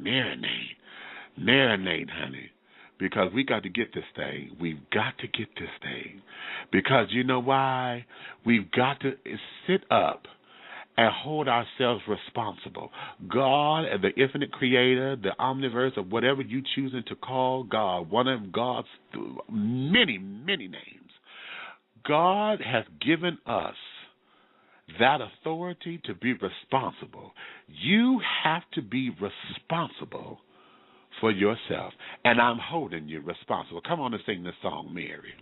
honey. Because we got to get this thing. We've got to get this thing. Because you know why? We've got to sit up and hold ourselves responsible. God, the infinite creator, the omniverse, or whatever you choosing to call God, one of God's many, many names. God has given us that authority to be responsible. You have to be responsible for yourself. And I'm holding you responsible. Come on and sing this song, Mary.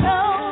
Oh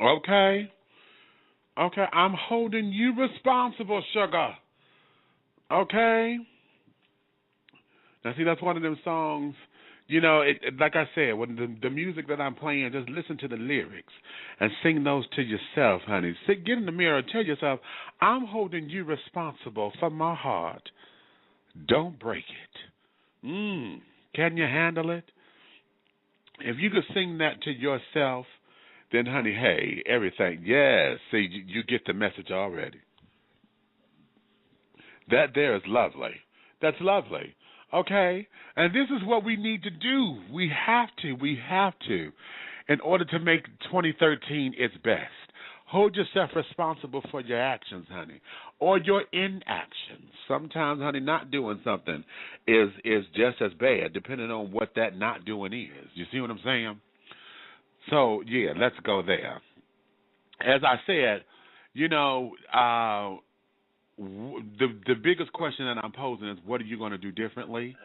Okay? Okay, I'm holding you responsible, sugar. Okay? Now, see, that's one of them songs, you know, like I said, when the music that I'm playing, just listen to the lyrics and sing those to yourself, honey. Get in the mirror and tell yourself, I'm holding you responsible for my heart. Don't break it. Can you handle it? If you could sing that to yourself, then, honey, hey, everything, yes, see, you get the message already. That there is lovely. That's lovely. Okay? And this is what we need to do. We have to, in order to make 2013 its best. Hold yourself responsible for your actions, honey, or your inactions. Sometimes, honey, not doing something is just as bad, depending on what that not doing is. You see what I'm saying? So, yeah, let's go there. As I said, you know, the biggest question that I'm posing is, what are you going to do differently?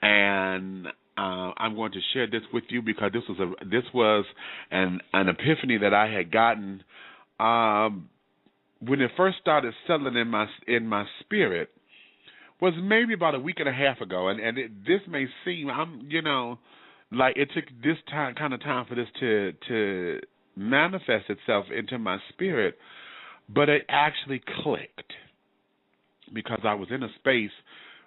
And I'm going to share this with you because this was an epiphany that I had gotten when it first started settling in my spirit. Was maybe about a week and a half ago, and this may seem like it took this kind of time for this to manifest itself into my spirit, but it actually clicked because I was in a space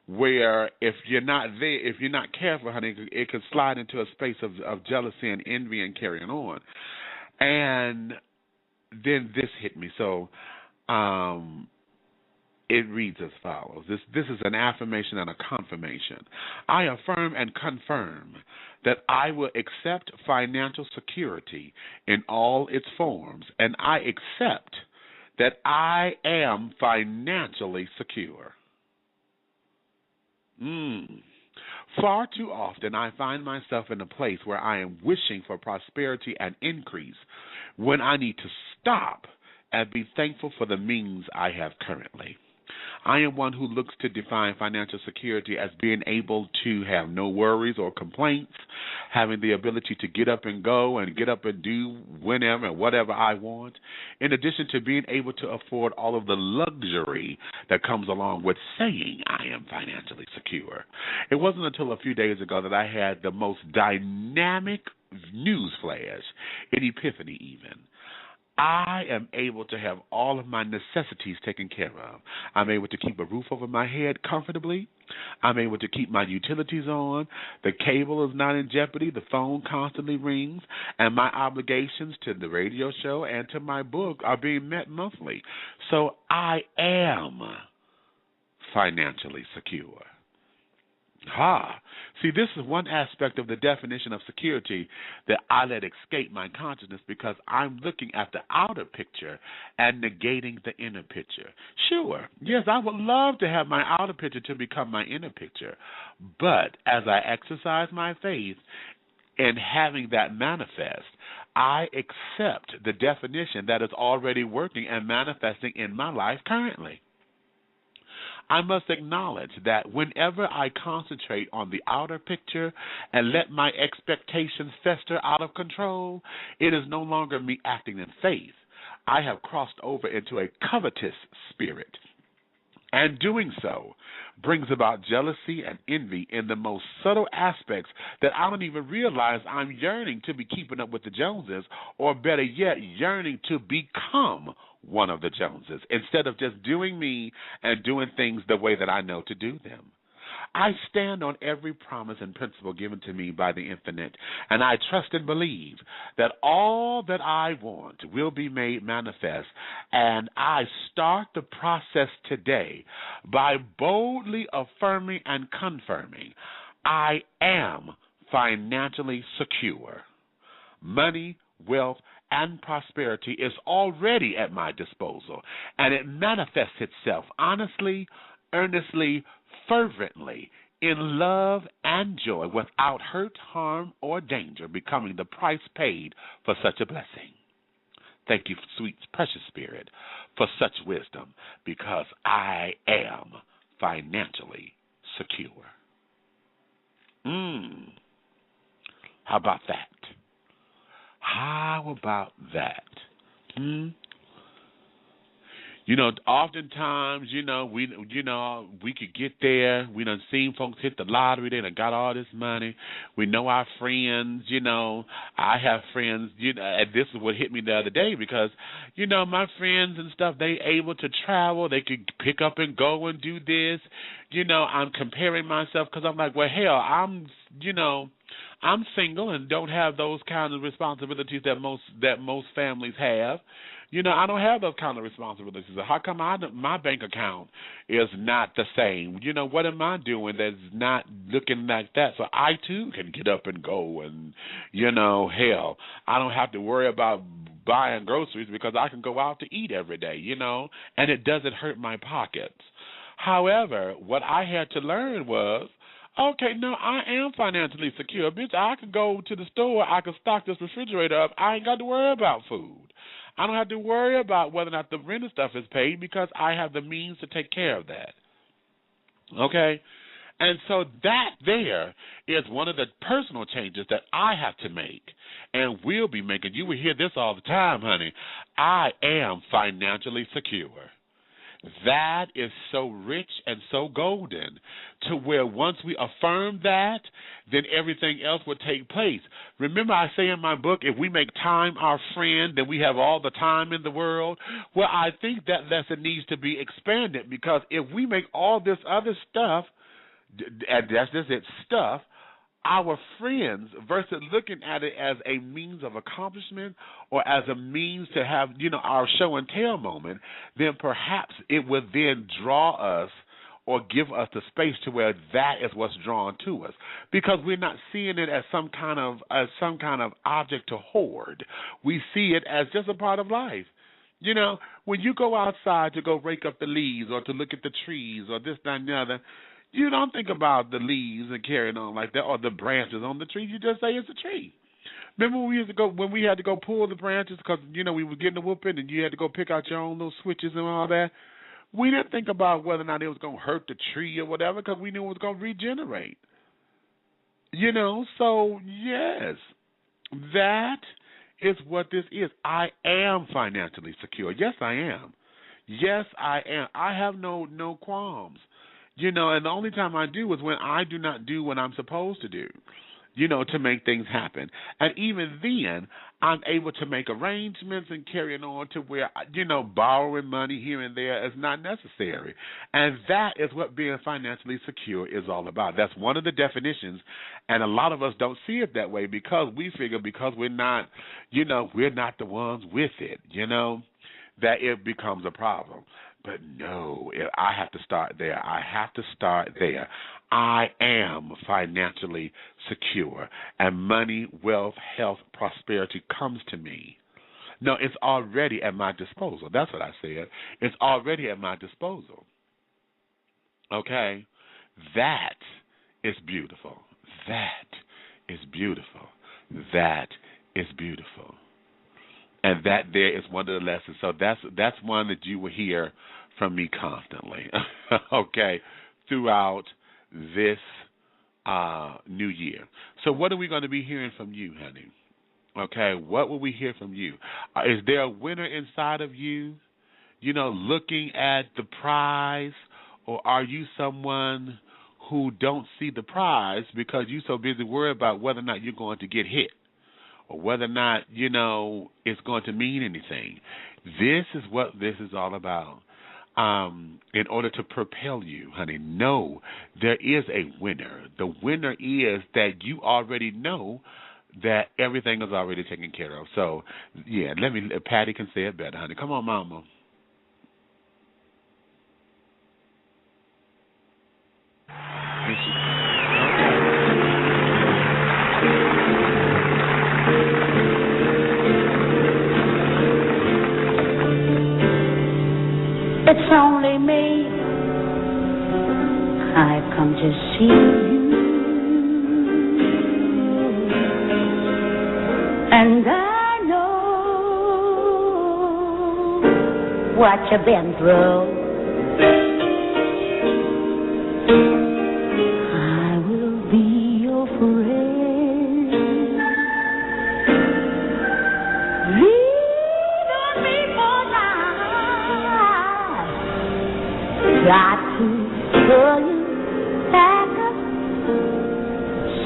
where if you're not there, if you're not careful, honey, it could slide into a space of jealousy and envy and carrying on. And then this hit me. So it reads as follows. This is an affirmation and a confirmation. I affirm and confirm that I will accept financial security in all its forms, and I accept that I am financially secure. Far too often I find myself in a place where I am wishing for prosperity and increase when I need to stop and be thankful for the means I have currently. I am one who looks to define financial security as being able to have no worries or complaints, having the ability to get up and go and get up and do whenever and whatever I want, in addition to being able to afford all of the luxury that comes along with saying I am financially secure. It wasn't until a few days ago that I had the most dynamic news flash, an epiphany even. I am able to have all of my necessities taken care of. I'm able to keep a roof over my head comfortably. I'm able to keep my utilities on. The cable is not in jeopardy. The phone constantly rings. And my obligations to the radio show and to my book are being met monthly. So I am financially secure. See, this is one aspect of the definition of security that I let escape my consciousness because I'm looking at the outer picture and negating the inner picture. Sure, yes, I would love to have my outer picture to become my inner picture, but as I exercise my faith in having that manifest, I accept the definition that is already working and manifesting in my life currently. I must acknowledge that whenever I concentrate on the outer picture and let my expectations fester out of control, it is no longer me acting in faith. I have crossed over into a covetous spirit, and doing so brings about jealousy and envy in the most subtle aspects that I don't even realize I'm yearning to be keeping up with the Joneses, or better yet, yearning to become one of the Joneses, instead of just doing me and doing things the way that I know to do them. I stand on every promise and principle given to me by the Infinite, and I trust and believe that all that I want will be made manifest, and I start the process today by boldly affirming and confirming I am financially secure. Money, wealth, and prosperity is already at my disposal, and it manifests itself honestly, earnestly, fervently, in love and joy, without hurt, harm, or danger, becoming the price paid for such a blessing. Thank you, sweet, precious Spirit, for such wisdom, because I am financially secure. How about that? How about that? You know, oftentimes, we could get there. We done seen folks hit the lottery. They done got all this money. We know our friends. I have friends. And this is what hit me the other day because, my friends and stuff. They able to travel. They could pick up and go and do this. I'm comparing myself because I'm like, well, hell, I'm single and don't have those kinds of responsibilities that most families have. I don't have those kind of responsibilities. How come my bank account is not the same? What am I doing that's not looking like that? So I, too, can get up and go and, hell, I don't have to worry about buying groceries because I can go out to eat every day, and it doesn't hurt my pockets. However, what I had to learn was, okay, no, I am financially secure. Bitch, I could go to the store. I could stock this refrigerator up. I ain't got to worry about food. I don't have to worry about whether or not the rent and stuff is paid because I have the means to take care of that. Okay? And so that there is one of the personal changes that I have to make and will be making. You will hear this all the time, honey. I am financially secure. That is so rich and so golden to where once we affirm that, then everything else would take place. Remember I say in my book, if we make time our friend, then we have all the time in the world. Well, I think that lesson needs to be expanded because if we make all this other stuff, and that's just it, stuff, our friends versus looking at it as a means of accomplishment or as a means to have, our show and tell moment, then perhaps it would then draw us or give us the space to where that is what's drawn to us because we're not seeing it as some kind of object to hoard. We see it as just a part of life. When you go outside to go rake up the leaves or to look at the trees or this, that, and the other, you don't think about the leaves and carrying on like that or the branches on the tree. You just say it's a tree. Remember when we had to go pull the branches because, we were getting a whooping and you had to go pick out your own little switches and all that? We didn't think about whether or not it was going to hurt the tree or whatever because we knew it was going to regenerate. So, yes, that is what this is. I am financially secure. Yes, I am. Yes, I am. I have no qualms. And the only time I do is when I do not do what I'm supposed to do, to make things happen. And even then, I'm able to make arrangements and carry it on to where, borrowing money here and there is not necessary. And that is what being financially secure is all about. That's one of the definitions. And a lot of us don't see it that way because we figure because we're not, we're not the ones with it, that it becomes a problem. But no, I have to start there. I have to start there. I am financially secure, and money, wealth, health, prosperity comes to me. No, it's already at my disposal. That's what I said. It's already at my disposal. Okay? That is beautiful. That is beautiful. That is beautiful. And that there is one of the lessons. So that's one that you will hear from me constantly, okay, throughout this new year. So what are we going to be hearing from you, honey? Okay, what will we hear from you? Is there a winner inside of you, looking at the prize, or are you someone who don't see the prize because you're so busy worried about whether or not you're going to get hit? Or whether or not, it's going to mean anything. This is what this is all about. In order to propel you, honey, know there is a winner. The winner is that you already know that everything is already taken care of. So, yeah, Patty can say it better, honey. Come on, mama. It's only me. I've come to see you, and I know what you've been through. I will be your friend. Lean on me.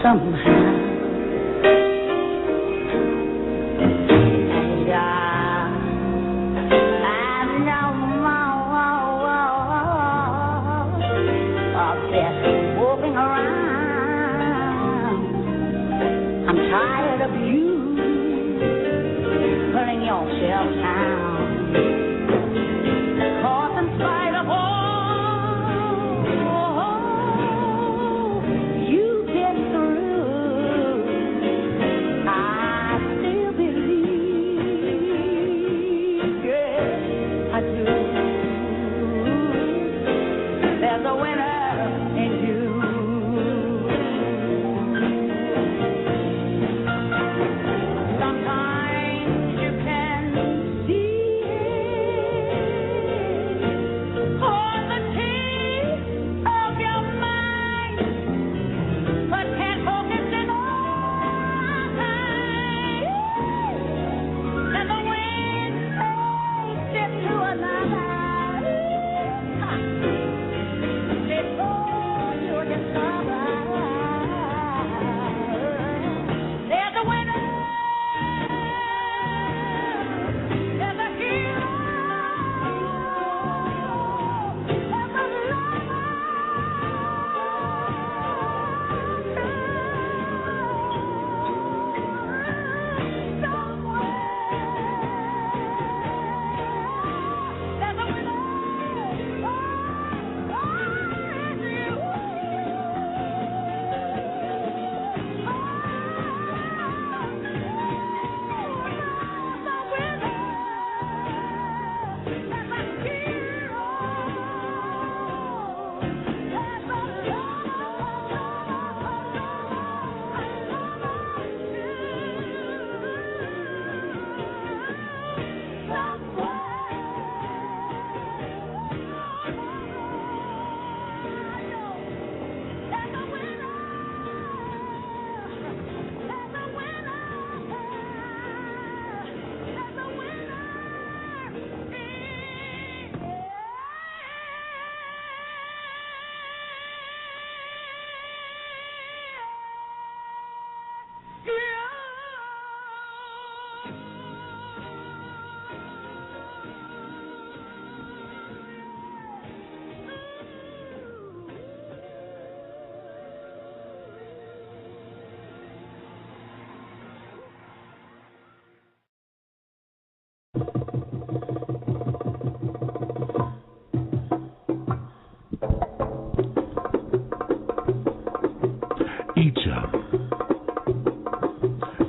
somehow. Tired of you putting yourself down. 'Cause in spite of all you've been through, I still believe, yeah, I do. There's a winner in you.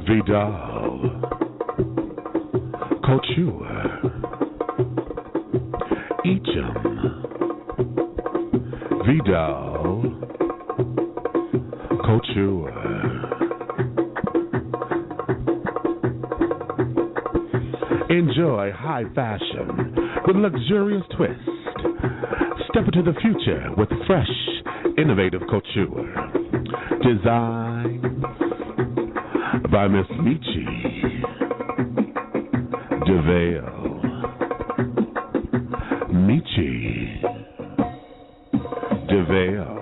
Vidal, Couture, Eacham, Vidal, Couture. Enjoy high fashion with luxurious twist. Step into the future with fresh, innovative couture. Design by Miss Meachy DeVale. Meachy DeVale.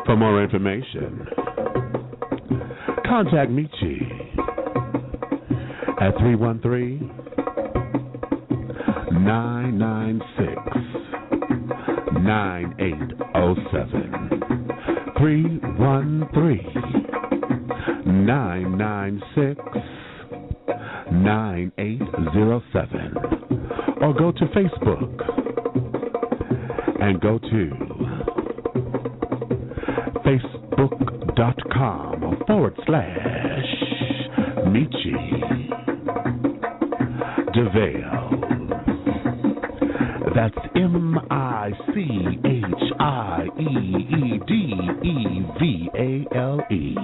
For more information, contact Meachy at 313-996-9807. 313-996-9807. Or go to Facebook and go to facebook.com/Meachy DeVale. That's MICHIEEDEVALE.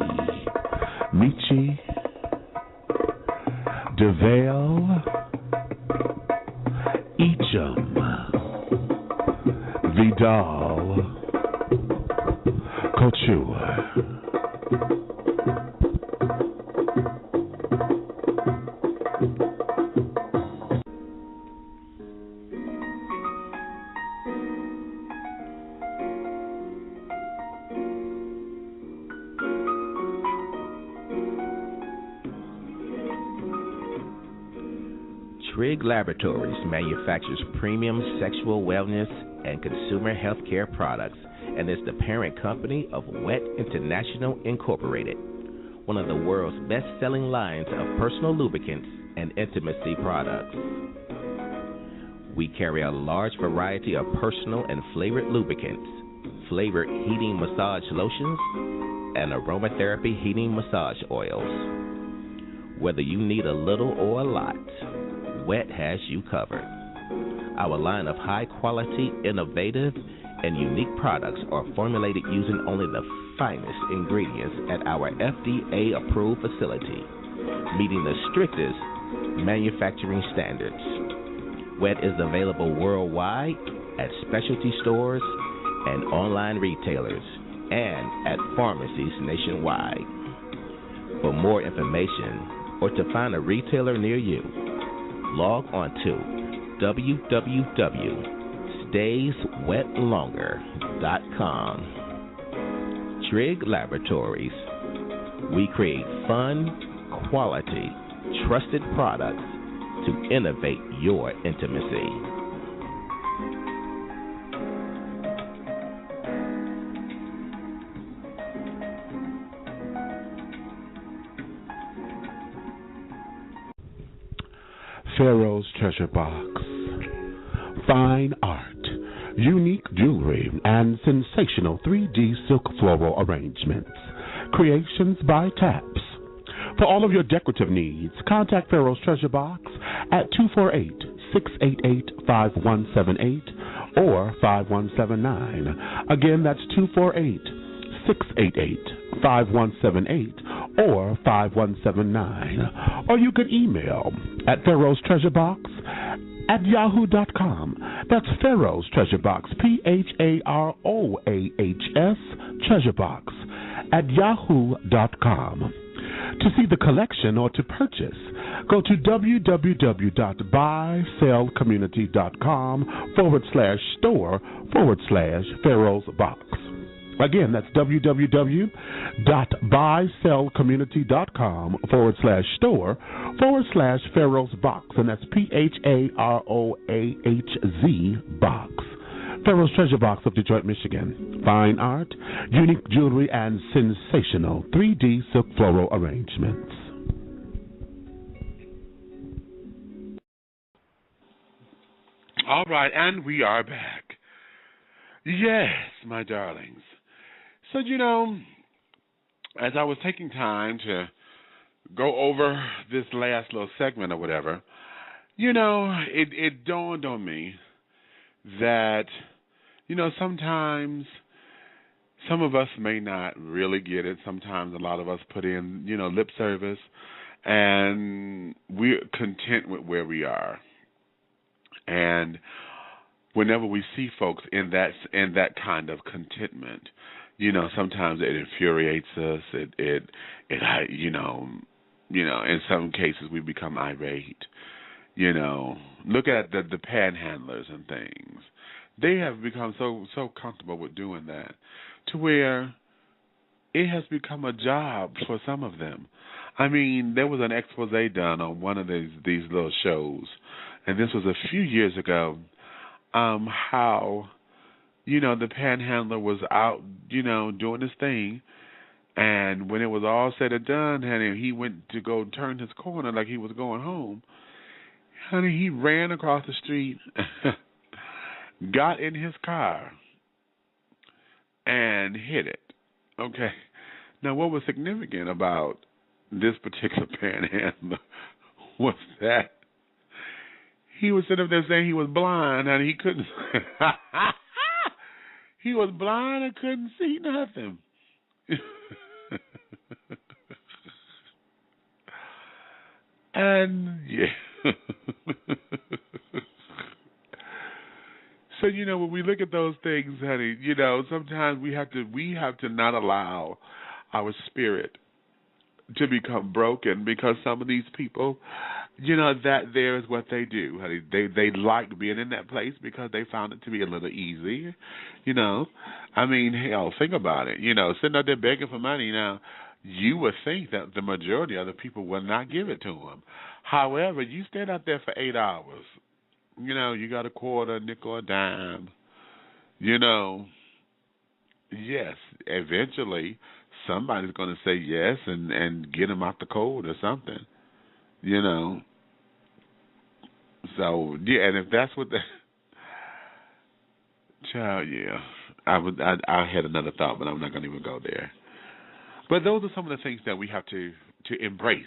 Meachy DeVale. Eacham Vidal Couture. Trigg Laboratories manufactures premium sexual wellness and consumer healthcare products and is the parent company of Wet International Incorporated, one of the world's best-selling lines of personal lubricants and intimacy products. We carry a large variety of personal and flavored lubricants, flavored heating massage lotions, and aromatherapy heating massage oils. Whether you need a little or a lot, Wet has you covered. Our line of high-quality, innovative, and unique products are formulated using only the finest ingredients at our FDA-approved facility, meeting the strictest manufacturing standards. Wet is available worldwide at specialty stores and online retailers and at pharmacies nationwide. For more information or to find a retailer near you, log on to www.stayswetlonger.com. Trigg Laboratories. We create fun, quality, trusted products to innovate your intimacy. Pharaoh's Treasure Box. Fine art, unique jewelry, and sensational 3D silk floral arrangements. Creations by Taps. For all of your decorative needs, contact Pharaoh's Treasure Box at 248-688-5178 or 5179. Again, that's 248-688-5178 or 5179. Or you can email at Pharaoh's Treasure Box at yahoo.com. That's Pharaoh's Treasure Box, PHAROAHS Treasure Box at yahoo.com. To see the collection or to purchase, go to www.buysellcommunity.com/store/Pharaoh's Box. Again, that's www.buysellcommunity.com/store/Pharaoh's Box, and that's PHAROAHZ Box. Pharaoh's Treasure Box of Detroit, Michigan. Fine art, unique jewelry, and sensational 3D silk floral arrangements. All right, and we are back. Yes, my darlings. So, as I was taking time to go over this last little segment or whatever, it dawned on me that, sometimes some of us may not really get it. Sometimes a lot of us put in, lip service, and we're content with where we are. And whenever we see folks in that kind of contentment, sometimes it infuriates us. In some cases we become irate. Look at the panhandlers and things. They have become so comfortable with doing that to where it has become a job for some of them. I mean, there was an expose done on one of these little shows, and this was a few years ago, how, the panhandler was out, doing his thing, and when it was all said and done, honey, he went to go turn his corner like he was going home. Honey, he ran across the street, got in his car, and hit it. Okay. Now, what was significant about this particular panhandler was that he was sitting up there saying he was blind, and he couldn't. He was blind and couldn't see nothing. And yeah. So when we look at those things, honey, sometimes we have to not allow our spirit to become broken, because some of these people, that there is what they do, honey. They like being in that place because they found it to be a little easy, I mean, hell, think about it. Sitting out there begging for money. Now, you would think that the majority of the people will not give it to them. However, you stand out there for 8 hours. You know, you got a quarter, a nickel, a dime. You know, yes, eventually somebody's going to say yes and get them out the cold or something. You know. So, yeah, and if that's what the child, yeah. I had another thought, but I'm not going to even go there. But those are some of the things that we have to embrace.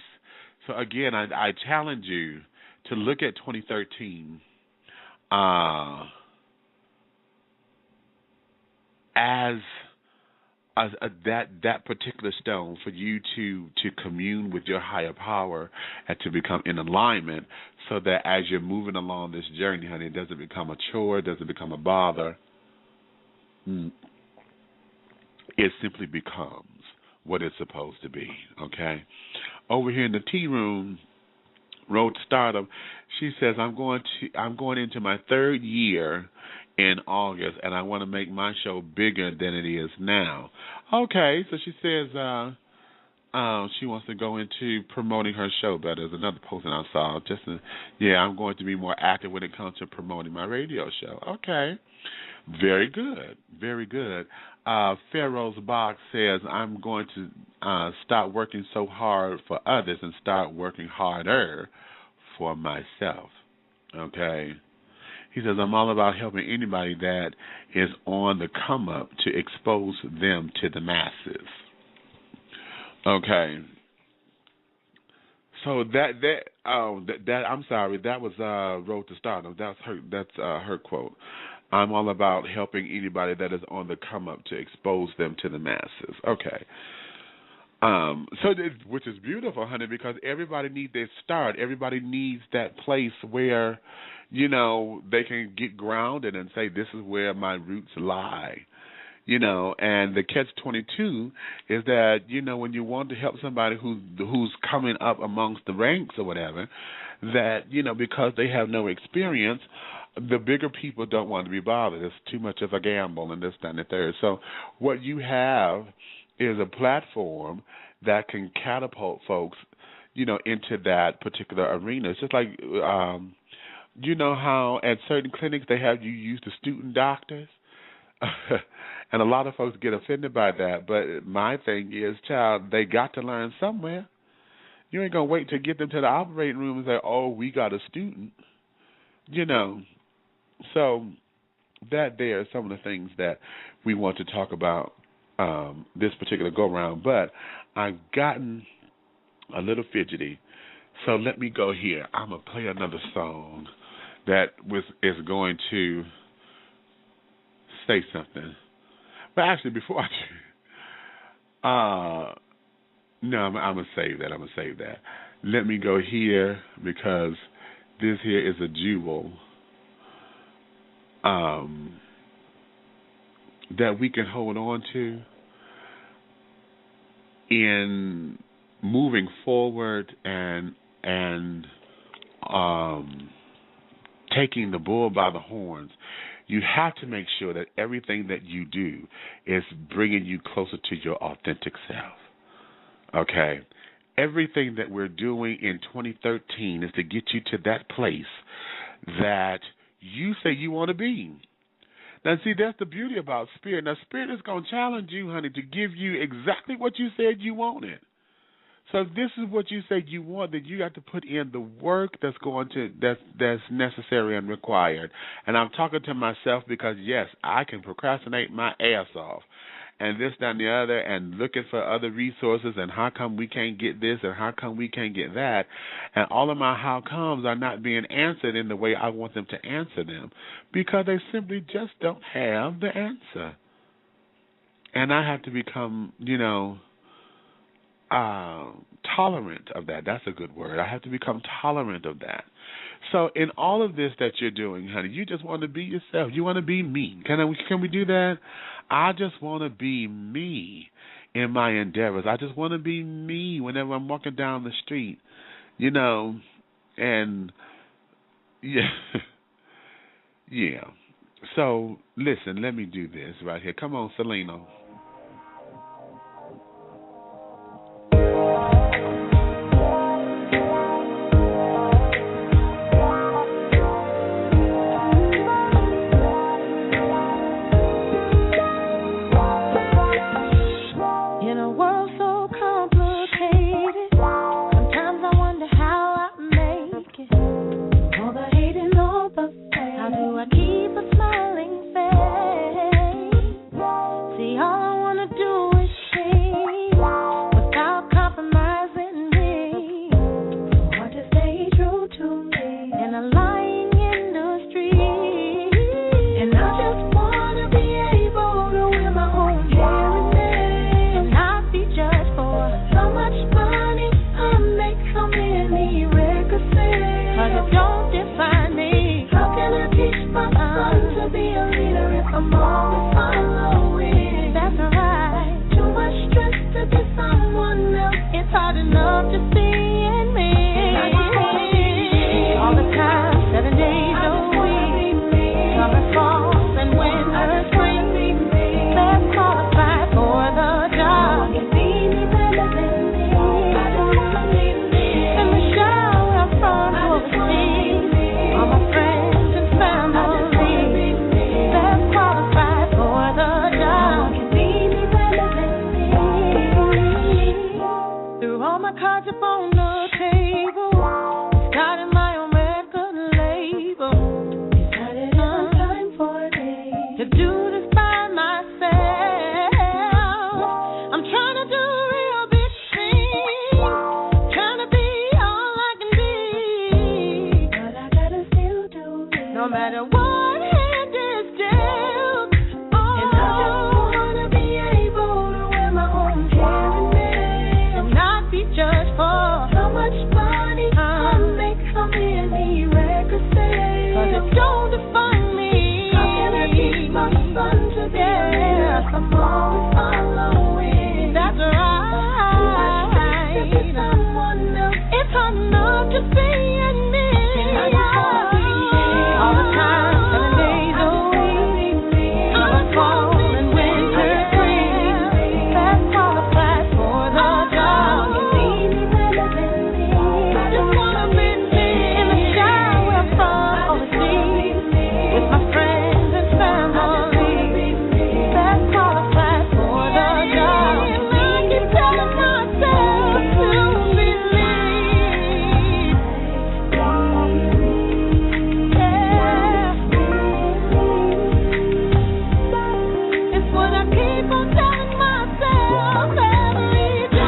So again, I challenge you to look at 2013 as that particular stone for you to commune with your higher power and to become in alignment, so that as you're moving along this journey, honey, it doesn't become a chore, it doesn't become a bother. It simply becomes what it's supposed to be, okay? Over here in the tea room, Road to Stardom, she says, I'm going into my 3rd year in August, and I want to make my show bigger than it is now. Okay, so she says she wants to go into promoting her show better. There's another posting I saw. I'm going to be more active when it comes to promoting my radio show. Okay. Very good. Very good. Pharaoh's Box says, I'm going to stop working so hard for others and start working harder for myself. Okay. He says, I'm all about helping anybody that is on the come up to expose them to the masses. Okay. So I'm sorry, that was Road to Stardom. That's her quote. I'm all about helping anybody that is on the come up to expose them to the masses. Okay. Which is beautiful, honey, because everybody needs their start. Everybody needs that place where, you know, they can get grounded and say, this is where my roots lie. You know, and the catch-22 is that, you know, when you want to help somebody who's coming up amongst the ranks or whatever, that, you know, because they have no experience, the bigger people don't want to be bothered. It's too much of a gamble and this, that, and the third. So what you have is a platform that can catapult folks, you know, into that particular arena. It's just like, you know how at certain clinics they have you use the student doctors? And a lot of folks get offended by that. But my thing is, child, they got to learn somewhere. You ain't going to wait to get them to the operating room and say, oh, we got a student. You know. So that there are some of the things that we want to talk about this particular go-round. But I've gotten a little fidgety. So let me go here. I'm going to play another song that is going to say something. But actually, before I do, no, I'm going to save that. I'm going to save that. Let me go here because this here is a jewel that we can hold on to in moving forward and taking the bull by the horns. You have to make sure that everything that you do is bringing you closer to your authentic self. Okay? Everything that we're doing in 2013 is to get you to that place that you say you want to be. Now, see, that's the beauty about Spirit. Now, Spirit is going to challenge you, honey, to give you exactly what you said you wanted. So if this is what you say you want, then you got to put in the work that's necessary and required. And I'm talking to myself because, yes, I can procrastinate my ass off and this, that, and the other, and looking for other resources and how come we can't get this and how come we can't get that. And all of my how comes are not being answered in the way I want them to answer them because they simply just don't have the answer. And I have to become, you know, tolerant of that. That's a good word. I have to become tolerant of that. So in all of this that you're doing, honey, you just want to be yourself. You want to be me. Can we do that? I just want to be me in my endeavors. I just want to be me whenever I'm walking down the street, you know, and yeah. Yeah. So listen, let me do this right here. Come on, Selena. wanna do is change without compromising me. I want to stay true to me in a lying industry. And I just wanna be able to wear my own hair and not be judged for so much money I make, so many records sell. 'Cause it don't define me. How can I teach my son to be a leader if I'm always following? That's right. Too much stress to be someone else. It's hard enough to see in me. All the time, 7 days a week. Summer, fall, and winter, spring. Best qualified for the job. You see me better than me. In the shower from overseas. All my friends and family. Best qualified for the job. You see me better than me. Threw all my cards up on the table. Started my own record label. Decided it was time for me to do this by myself. I'm trying to do real big things. Trying to be all I can be. But I gotta still do it. No matter what hand is dealt. And I just wanna be able to wear my own hair and not be judged for how much money I make, so many records sell. 'Cause it don't define me. How can I teach my son to be a leader if I'm always following? That's right. To be someone else. It's hard enough to see in me. All the time, 7 days a week. Summer, fall, and winter, spring. Best qualified for the job. You see me better than me. I just wanna be me. In the shower from overseas. With my friends and family. Best qualified for the job. And I keep telling myself to believe. It's what I keep on telling myself every day.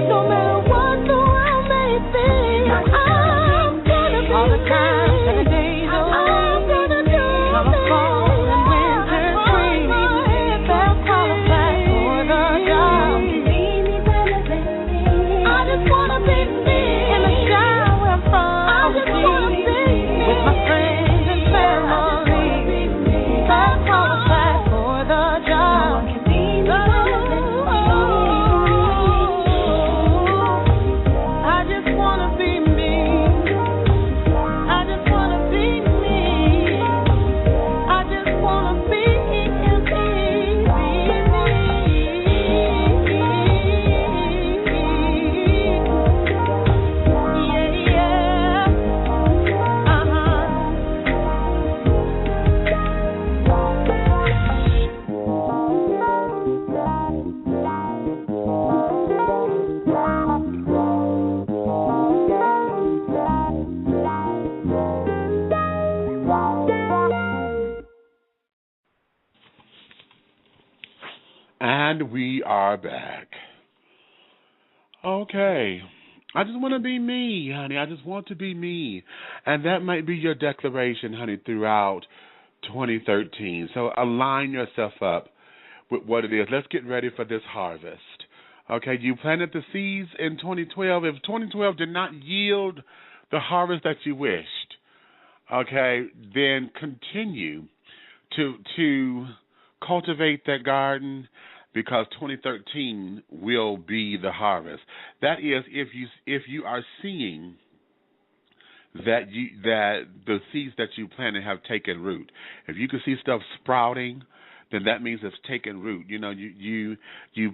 No matter what the world may think, I'm gonna be all the time, 7 days a week. I'm gonna do summer, fall, and winter, spring. Best qualified for the job. You see me better than me. I just wanna be me. In the shower from overseas. With my friends and family. Best qualified for the job. You see me better than me. I just wanna be me. I just wanna be me. I just wanna be And we are back. Okay. I just want to be me, honey. I just want to be me. And that might be your declaration, honey, throughout 2013. So align yourself up with what it is. Let's get ready for this harvest. Okay, you planted the seeds in 2012. If 2012 did not yield the harvest that you wished, okay, then continue to cultivate that garden, because 2013 will be the harvest. That is, if you are seeing that the seeds that you planted have taken root. If you can see stuff sprouting, then that means it's taken root. You know, you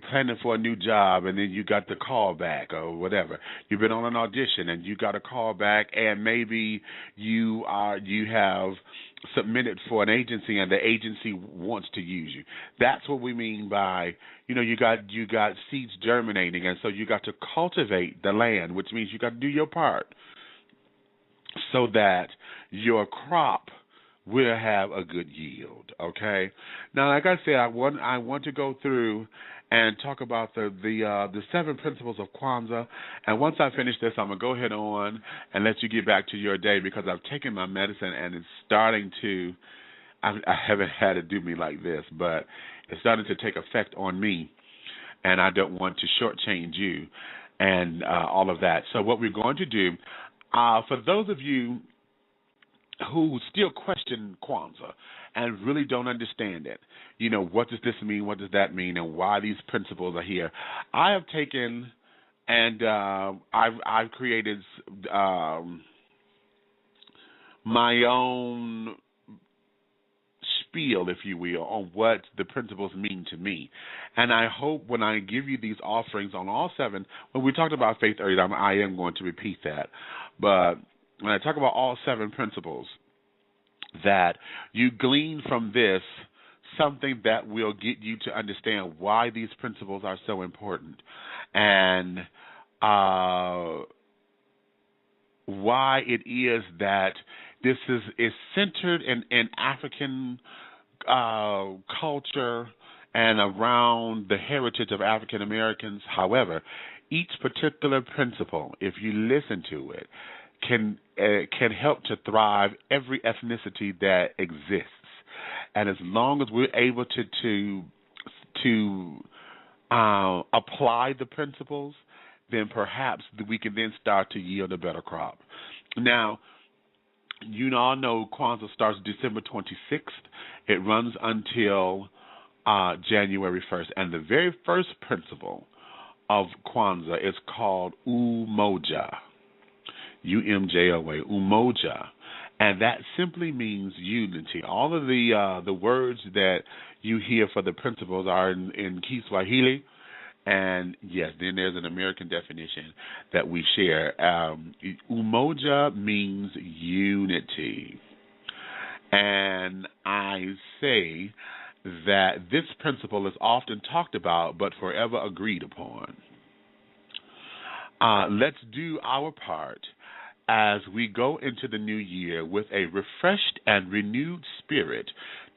planted for a new job and then you got the call back or whatever. You've been on an audition and you got a call back, and maybe you have submitted for an agency and the agency wants to use you. That's what we mean by, you got seeds germinating, and so you got to cultivate the land, which means you got to do your part. so that your crop will have a good yield. Okay. Now, like I said, I want to go through and talk about the 7 principles of Kwanzaa. And once I finish this, I'm gonna go ahead on and let you get back to your day, because I've taken my medicine and it's starting to. I haven't had it do me like this, but it's starting to take effect on me, and I don't want to shortchange you and all of that. So what we're going to do, for those of you who still question Kwanzaa and really don't understand it, what does this mean, what does that mean, and why these principles are here, I have taken and I've created my own spiel, if you will, on what the principles mean to me. And I hope when I give you these offerings on all 7, when we talked about faith earlier, I am going to repeat that. But when I talk about all 7 principles, that you glean from this something that will get you to understand why these principles are so important, and why it is that this is centered in African culture and around the heritage of African Americans. However, each particular principle, if you listen to it, can help to thrive every ethnicity that exists. And as long as we're able to apply the principles, then perhaps we can then start to yield a better crop. Now, you all know Kwanzaa starts December 26th. It runs until January 1st. And the very first principle of Kwanzaa is called Umoja, U-M-J-O-A, Umoja. And that simply means unity. All of the words that you hear for the principles are in Kiswahili. And yes, then there's an American definition that we share. Umoja means unity. And I say that this principle is often talked about but forever agreed upon. Let's do our part as we go into the new year with a refreshed and renewed spirit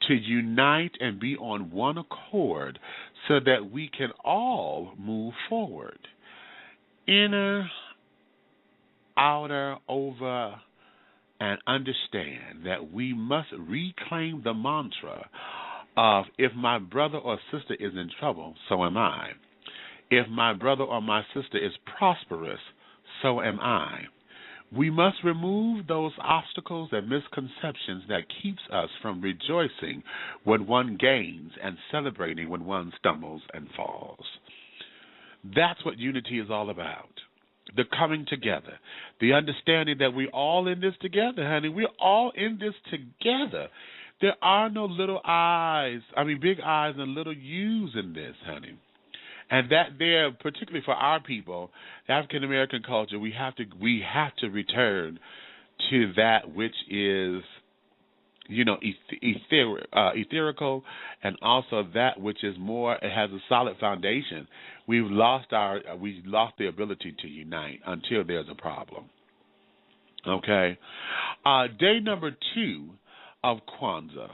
to unite and be on one accord so that we can all move forward. Inner, outer, over, and understand that we must reclaim the mantra of, if my brother or sister is in trouble, so am I. If my brother or my sister is prosperous, so am I. We must remove those obstacles and misconceptions that keeps us from rejoicing when one gains and celebrating when one stumbles and falls. That's what unity is all about. The coming together, the understanding that we're all in this together, honey. We're all in this together. There are no big I's and little U's in this, honey. And that there, particularly for our people, the African American culture, we have to return to that which is, etherical, and also that which is more. It has a solid foundation. We lost the ability to unite until there's a problem. Okay, day number 2 of Kwanzaa.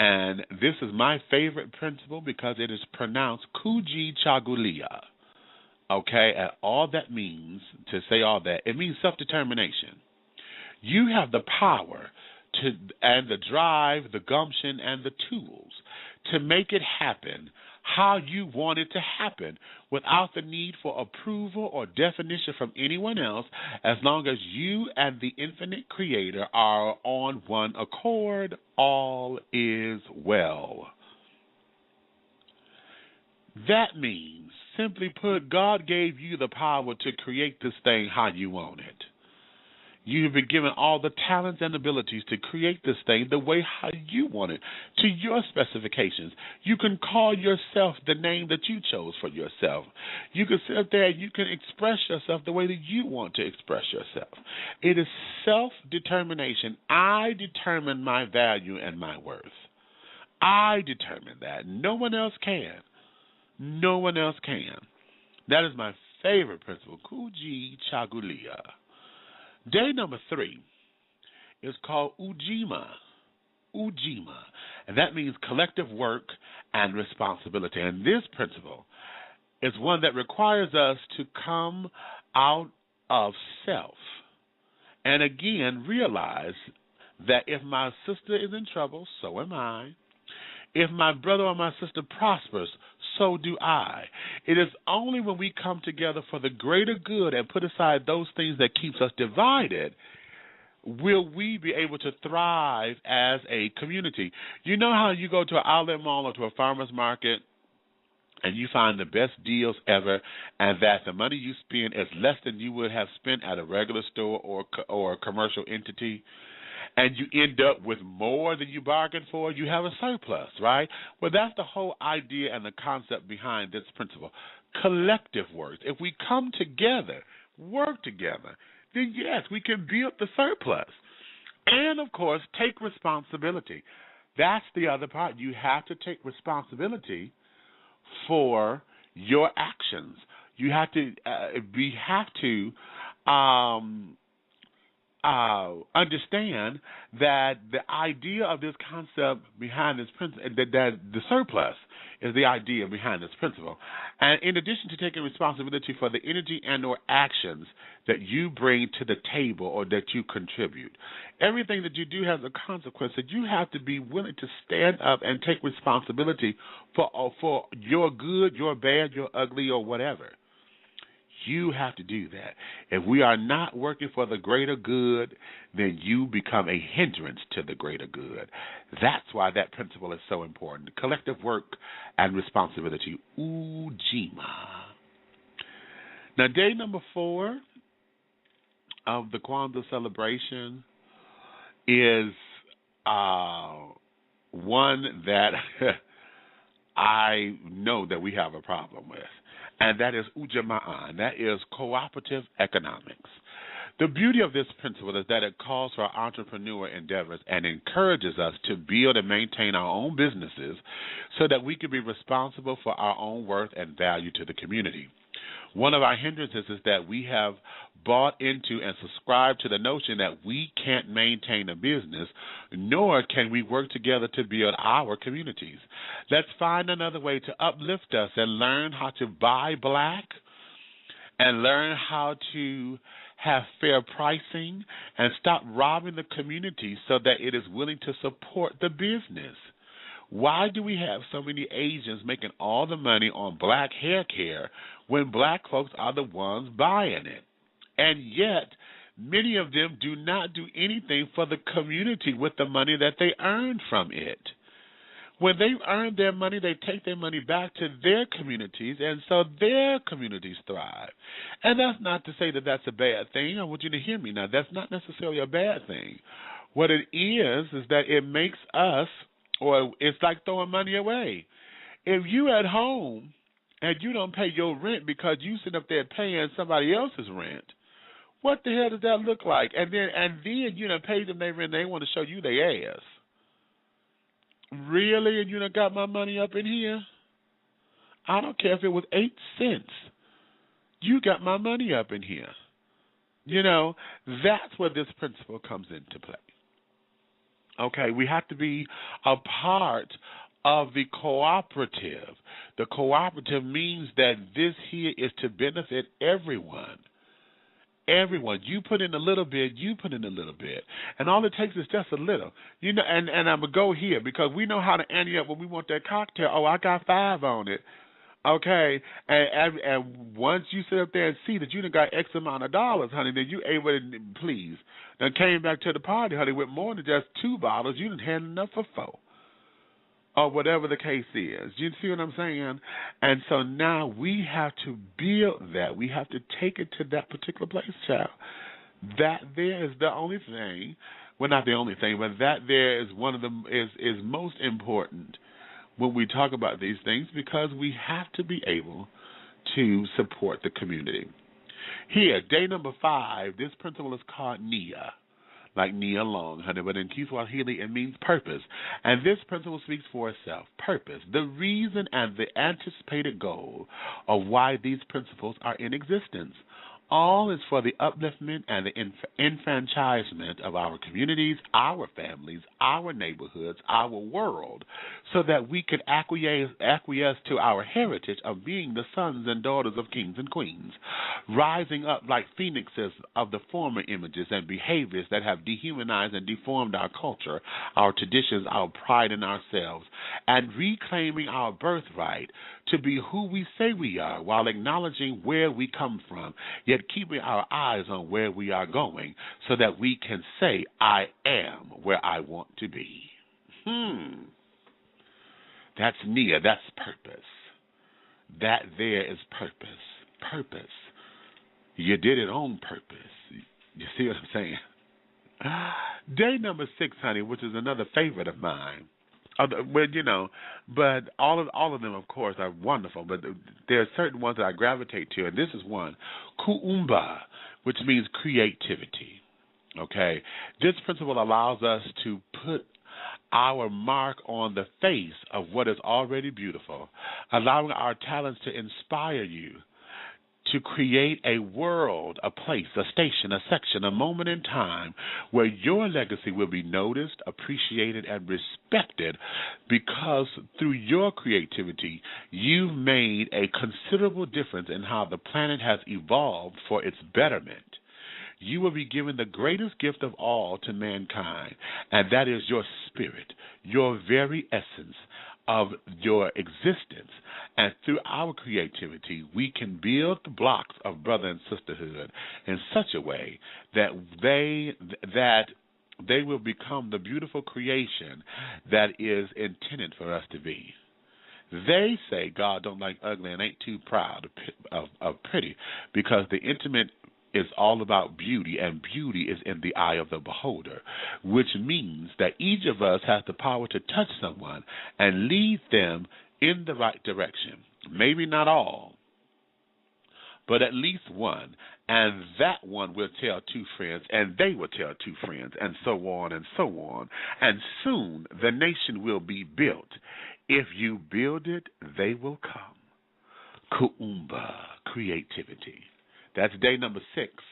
And this is my favorite principle because it is pronounced Kujichagulia. Okay, and all that means, to say all that, it means self-determination. You have the power and the drive, the gumption, and the tools to make it happen how you want it to happen without the need for approval or definition from anyone else, as long as you and the infinite creator are on one accord, all is well. That means, simply put, God gave you the power to create this thing how you want it. You've been given all the talents and abilities to create this thing the way how you want it, to your specifications. You can call yourself the name that you chose for yourself. You can sit there and you can express yourself the way that you want to express yourself. It is self-determination. I determine my value and my worth. I determine that. No one else can. No one else can. That is my favorite principle, Kujichagulia. Day number 3 is called ujima. Ujima. And that means collective work and responsibility. And this principle is one that requires us to come out of self and again realize that if my sister is in trouble, so am I. If my brother or my sister prospers, so do I. It is only when we come together for the greater good and put aside those things that keeps us divided will we be able to thrive as a community. You know how you go to an outlet mall or to a farmer's market and you find the best deals ever, and that the money you spend is less than you would have spent at a regular store or a commercial entity, and you end up with more than you bargained for, you have a surplus, right? Well, that's the whole idea and the concept behind this principle. Collective work. If we come together, work together, then yes, we can build the surplus. And, of course, take responsibility. That's the other part. You have to take responsibility for your actions. You have to understand that the idea of this concept behind this principle, that the surplus is the idea behind this principle. And in addition to taking responsibility for the energy and or actions that you bring to the table or that you contribute, everything that you do has a consequence, that you have to be willing to stand up and take responsibility for your good, your bad, your ugly, or whatever. You have to do that. If we are not working for the greater good, then you become a hindrance to the greater good. That's why that principle is so important. Collective work and responsibility. Ujima. Now, day number 4 of the Kwanzaa celebration is one that I know that we have a problem with. And that is ujama'an, that is cooperative economics. The beauty of this principle is that it calls for entrepreneur endeavors and encourages us to build and maintain our own businesses so that we can be responsible for our own worth and value to the community. One of our hindrances is that we have bought into and subscribed to the notion that we can't maintain a business, nor can we work together to build our communities. Let's find another way to uplift us and learn how to buy black and learn how to have fair pricing and stop robbing the community so that it is willing to support the business. Why do we have so many Asians making all the money on black hair care when black folks are the ones buying it? And yet, many of them do not do anything for the community with the money that they earn from it. When they earn their money, they take their money back to their communities, and so their communities thrive. And that's not to say that that's a bad thing. I want you to hear me now. That's not necessarily a bad thing. What it is that it makes us, or it's like throwing money away. If you at home and you don't pay your rent because you sit up there paying somebody else's rent, what the hell does that look like? And then you done paid them their rent, they want to show you their ass. Really? And you done got my money up in here? I don't care if it was 8 cents. You got my money up in here. You know, that's where this principle comes into play. Okay, we have to be a part of the cooperative. The cooperative means that this here is to benefit everyone. Everyone. You put in a little bit, you put in a little bit. And all it takes is just a little. You know, and I'm going to go here because we know how to ante up when we want that cocktail. Oh, I got 5 on it. Okay, and once you sit up there and see that you done got X amount of dollars, honey, then you able to, please, then came back to the party, honey, with more than just 2 bottles. You done had enough for 4, or whatever the case is. You see what I'm saying? And so now we have to build that. We have to take it to that particular place, child. That there is the only thing, well, not the only thing, but that there is one of the is most important when we talk about these things, because we have to be able to support the community. Here, day number 5, this principle is called Nia, like Nia Long, honey, but in Kiswahili it means purpose. And this principle speaks for itself, purpose, the reason and the anticipated goal of why these principles are in existence. All is for the upliftment and the enfranchisement of our communities, our families, our neighborhoods, our world, so that we can acquiesce to our heritage of being the sons and daughters of kings and queens, rising up like phoenixes of the former images and behaviors that have dehumanized and deformed our culture, our traditions, our pride in ourselves, and reclaiming our birthright to be who we say we are while acknowledging where we come from, yet keeping our eyes on where we are going so that we can say, I am where I want to be. That's Nia. That's purpose. That there is purpose. Purpose. You did it on purpose. You see what I'm saying? Day number 6, honey, which is another favorite of mine. But all of them, of course, are wonderful. But there are certain ones that I gravitate to, and this is one, Kuumba, which means creativity. Okay, this principle allows us to put our mark on the face of what is already beautiful, allowing our talents to inspire you to create a world, a place, a station, a section, a moment in time where your legacy will be noticed, appreciated, and respected because through your creativity, you've made a considerable difference in how the planet has evolved for its betterment. You will be given the greatest gift of all to mankind, and that is your spirit, your very essence of your existence. And through our creativity, we can build the blocks of brother and sisterhood in such a way that they will become the beautiful creation that is intended for us to be. They say God don't like ugly and ain't too proud of pretty, because the intimate is all about beauty, and beauty is in the eye of the beholder, which means that each of us has the power to touch someone and lead them in the right direction. Maybe not all, but at least one. And that one will tell 2 friends, and they will tell 2 friends, and so on and so on. And soon the nation will be built. If you build it, they will come. Kuumba, creativity. That's day number 6.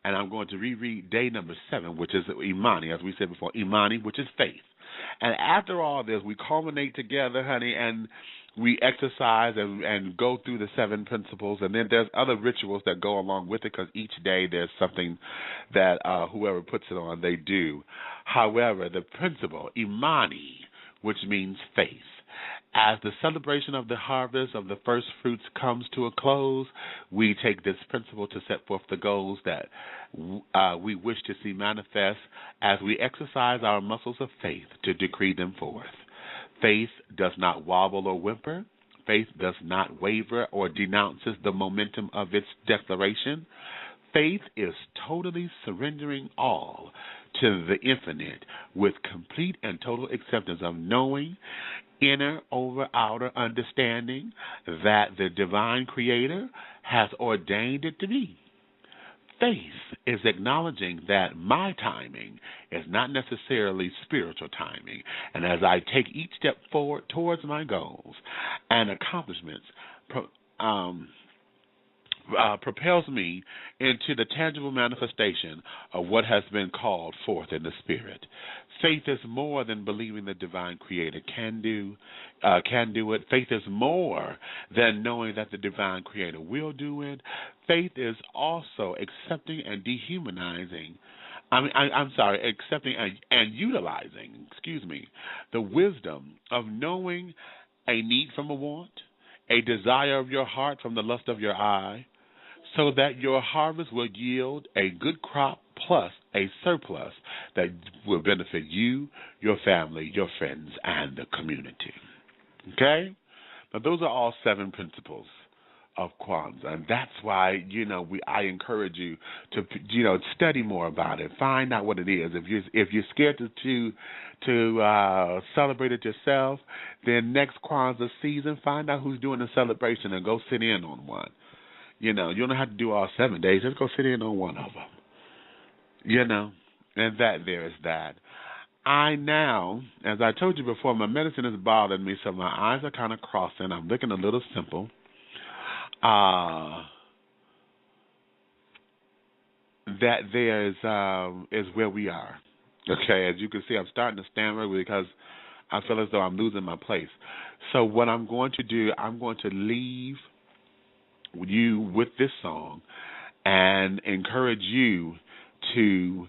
And I'm going to reread day number 7, which is Imani, as we said before, Imani, which is faith. And after all this, we culminate together, honey, and we exercise and go through the 7 principles. And then there's other rituals that go along with it, because each day there's something that whoever puts it on, they do. However, the principle, Imani, which means faith, as the celebration of the harvest of the first fruits comes to a close, we take this principle to set forth the goals that we wish to see manifest as we exercise our muscles of faith to decree them forth. Faith does not wobble or whimper. Faith does not waver or denounces the momentum of its declaration. Faith is totally surrendering all to the infinite with complete and total acceptance of knowing, inner over outer understanding that the divine creator has ordained it to be. Faith is acknowledging that my timing is not necessarily spiritual timing, and as I take each step forward towards my goals and accomplishments, propels me into the tangible manifestation of what has been called forth in the Spirit. Faith is more than believing the divine creator can do it. Faith is more than knowing that the divine creator will do it. Faith is also accepting and accepting and utilizing, the wisdom of knowing a need from a want, a desire of your heart from the lust of your eye, so that your harvest will yield a good crop plus a surplus that will benefit you, your family, your friends, and the community. Okay? Now, those are all 7 principles of Kwanzaa, and that's why, I encourage you to, study more about it. Find out what it is. If you're scared to celebrate it yourself, then next Kwanzaa season, find out who's doing the celebration and go sit in on one. You don't have to do all 7 days. Just go sit in on one of them. And that there is that. I now, as I told you before, my medicine is bothering me, so my eyes are kind of crossing. I'm looking a little simple. that there is where we are. Okay, as you can see, I'm starting to stammer because I feel as though I'm losing my place. So what I'm going to do, I'm going to leave you with this song and encourage you to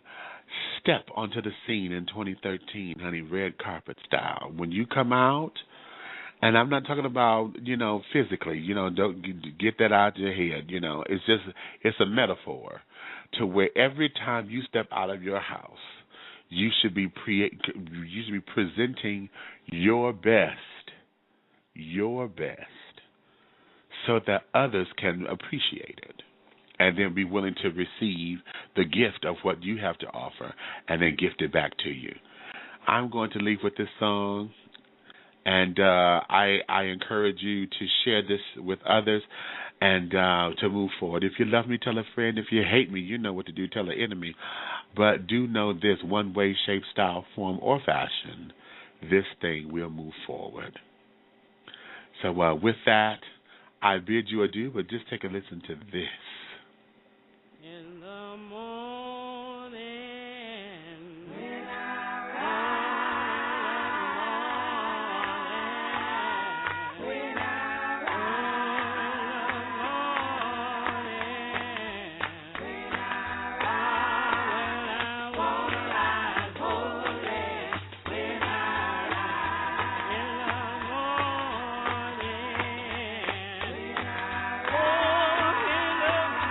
step onto the scene in 2013, honey, red carpet style. When you come out, and I'm not talking about, physically, don't get that out of your head, it's a metaphor to where every time you step out of your house, you should be presenting your best, so that others can appreciate it and then be willing to receive the gift of what you have to offer and then gift it back to you. I'm going to leave with this song, and I encourage you to share this with others and to move forward. If you love me, tell a friend. If you hate me, you know what to do. Tell an enemy. But do know this: one way, shape, style, form, or fashion, this thing will move forward. So with that, I bid you adieu, but just take a listen to this. In the morning, when I rise, when I rise, when I rise, when I wanna rise holy, when I rise in the morning, when I rise in the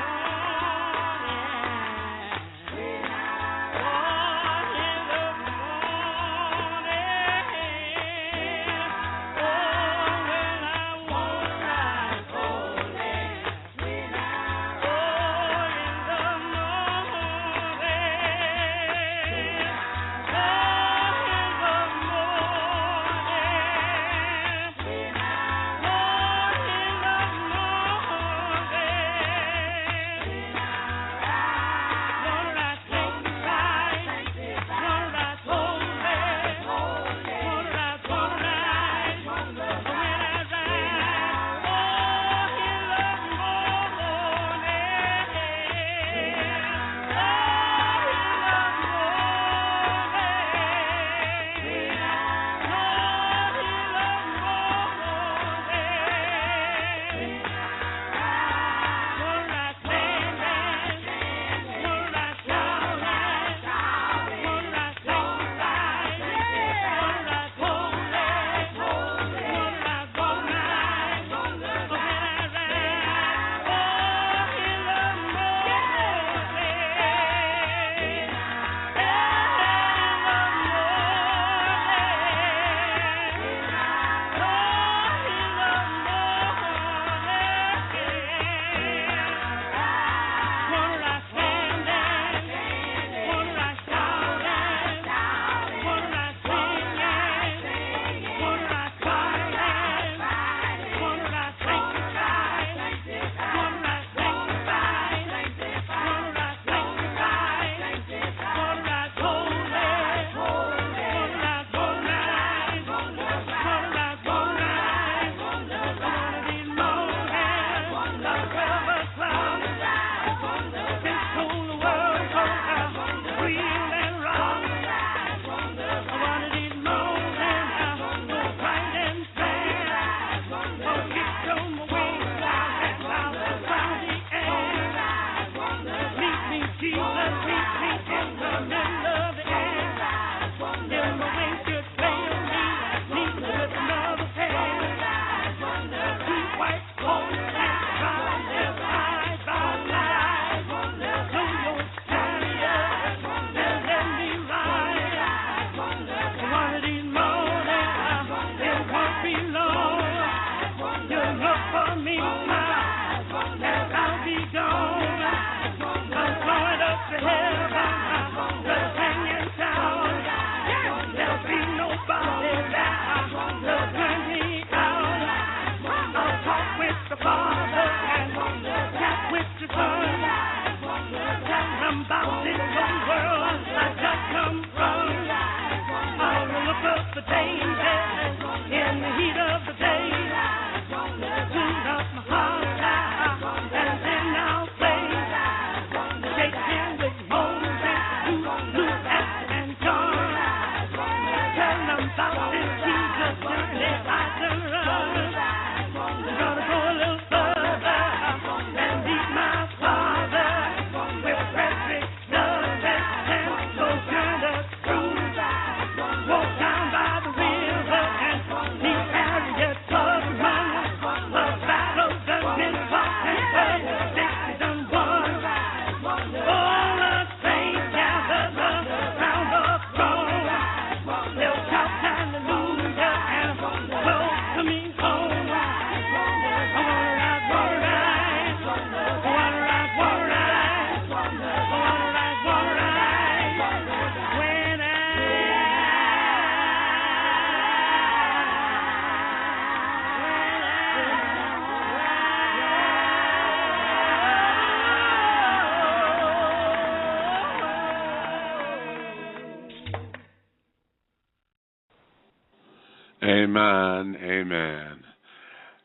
Amen, amen.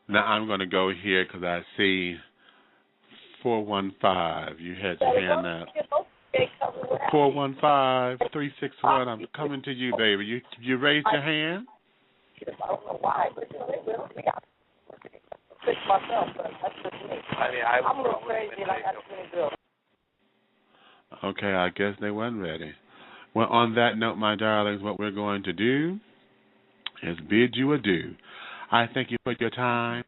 Now I'm going to go here because I see 415. You had your hand up. 415-361. I'm coming to you, baby. You raised your hand? I don't know why, but they will. Fix myself, but that's just me. I'm a little crazy and I got to finish up. Okay, I guess they weren't ready. Well, on that note, my darlings, what we're going to do is bid you adieu. I thank you for your time,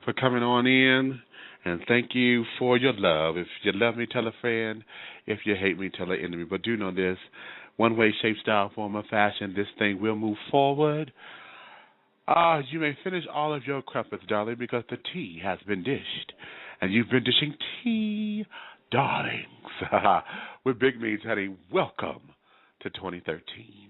for coming on in, and thank you for your love. If you love me, tell a friend. If you hate me, tell an enemy. But do know this, one way, shape, style, form, or fashion, this thing will move forward. You may finish all of your crumpets, darling, because the tea has been dished. And you've been dishing tea, darlings. With Big Meach, honey, welcome to 2013.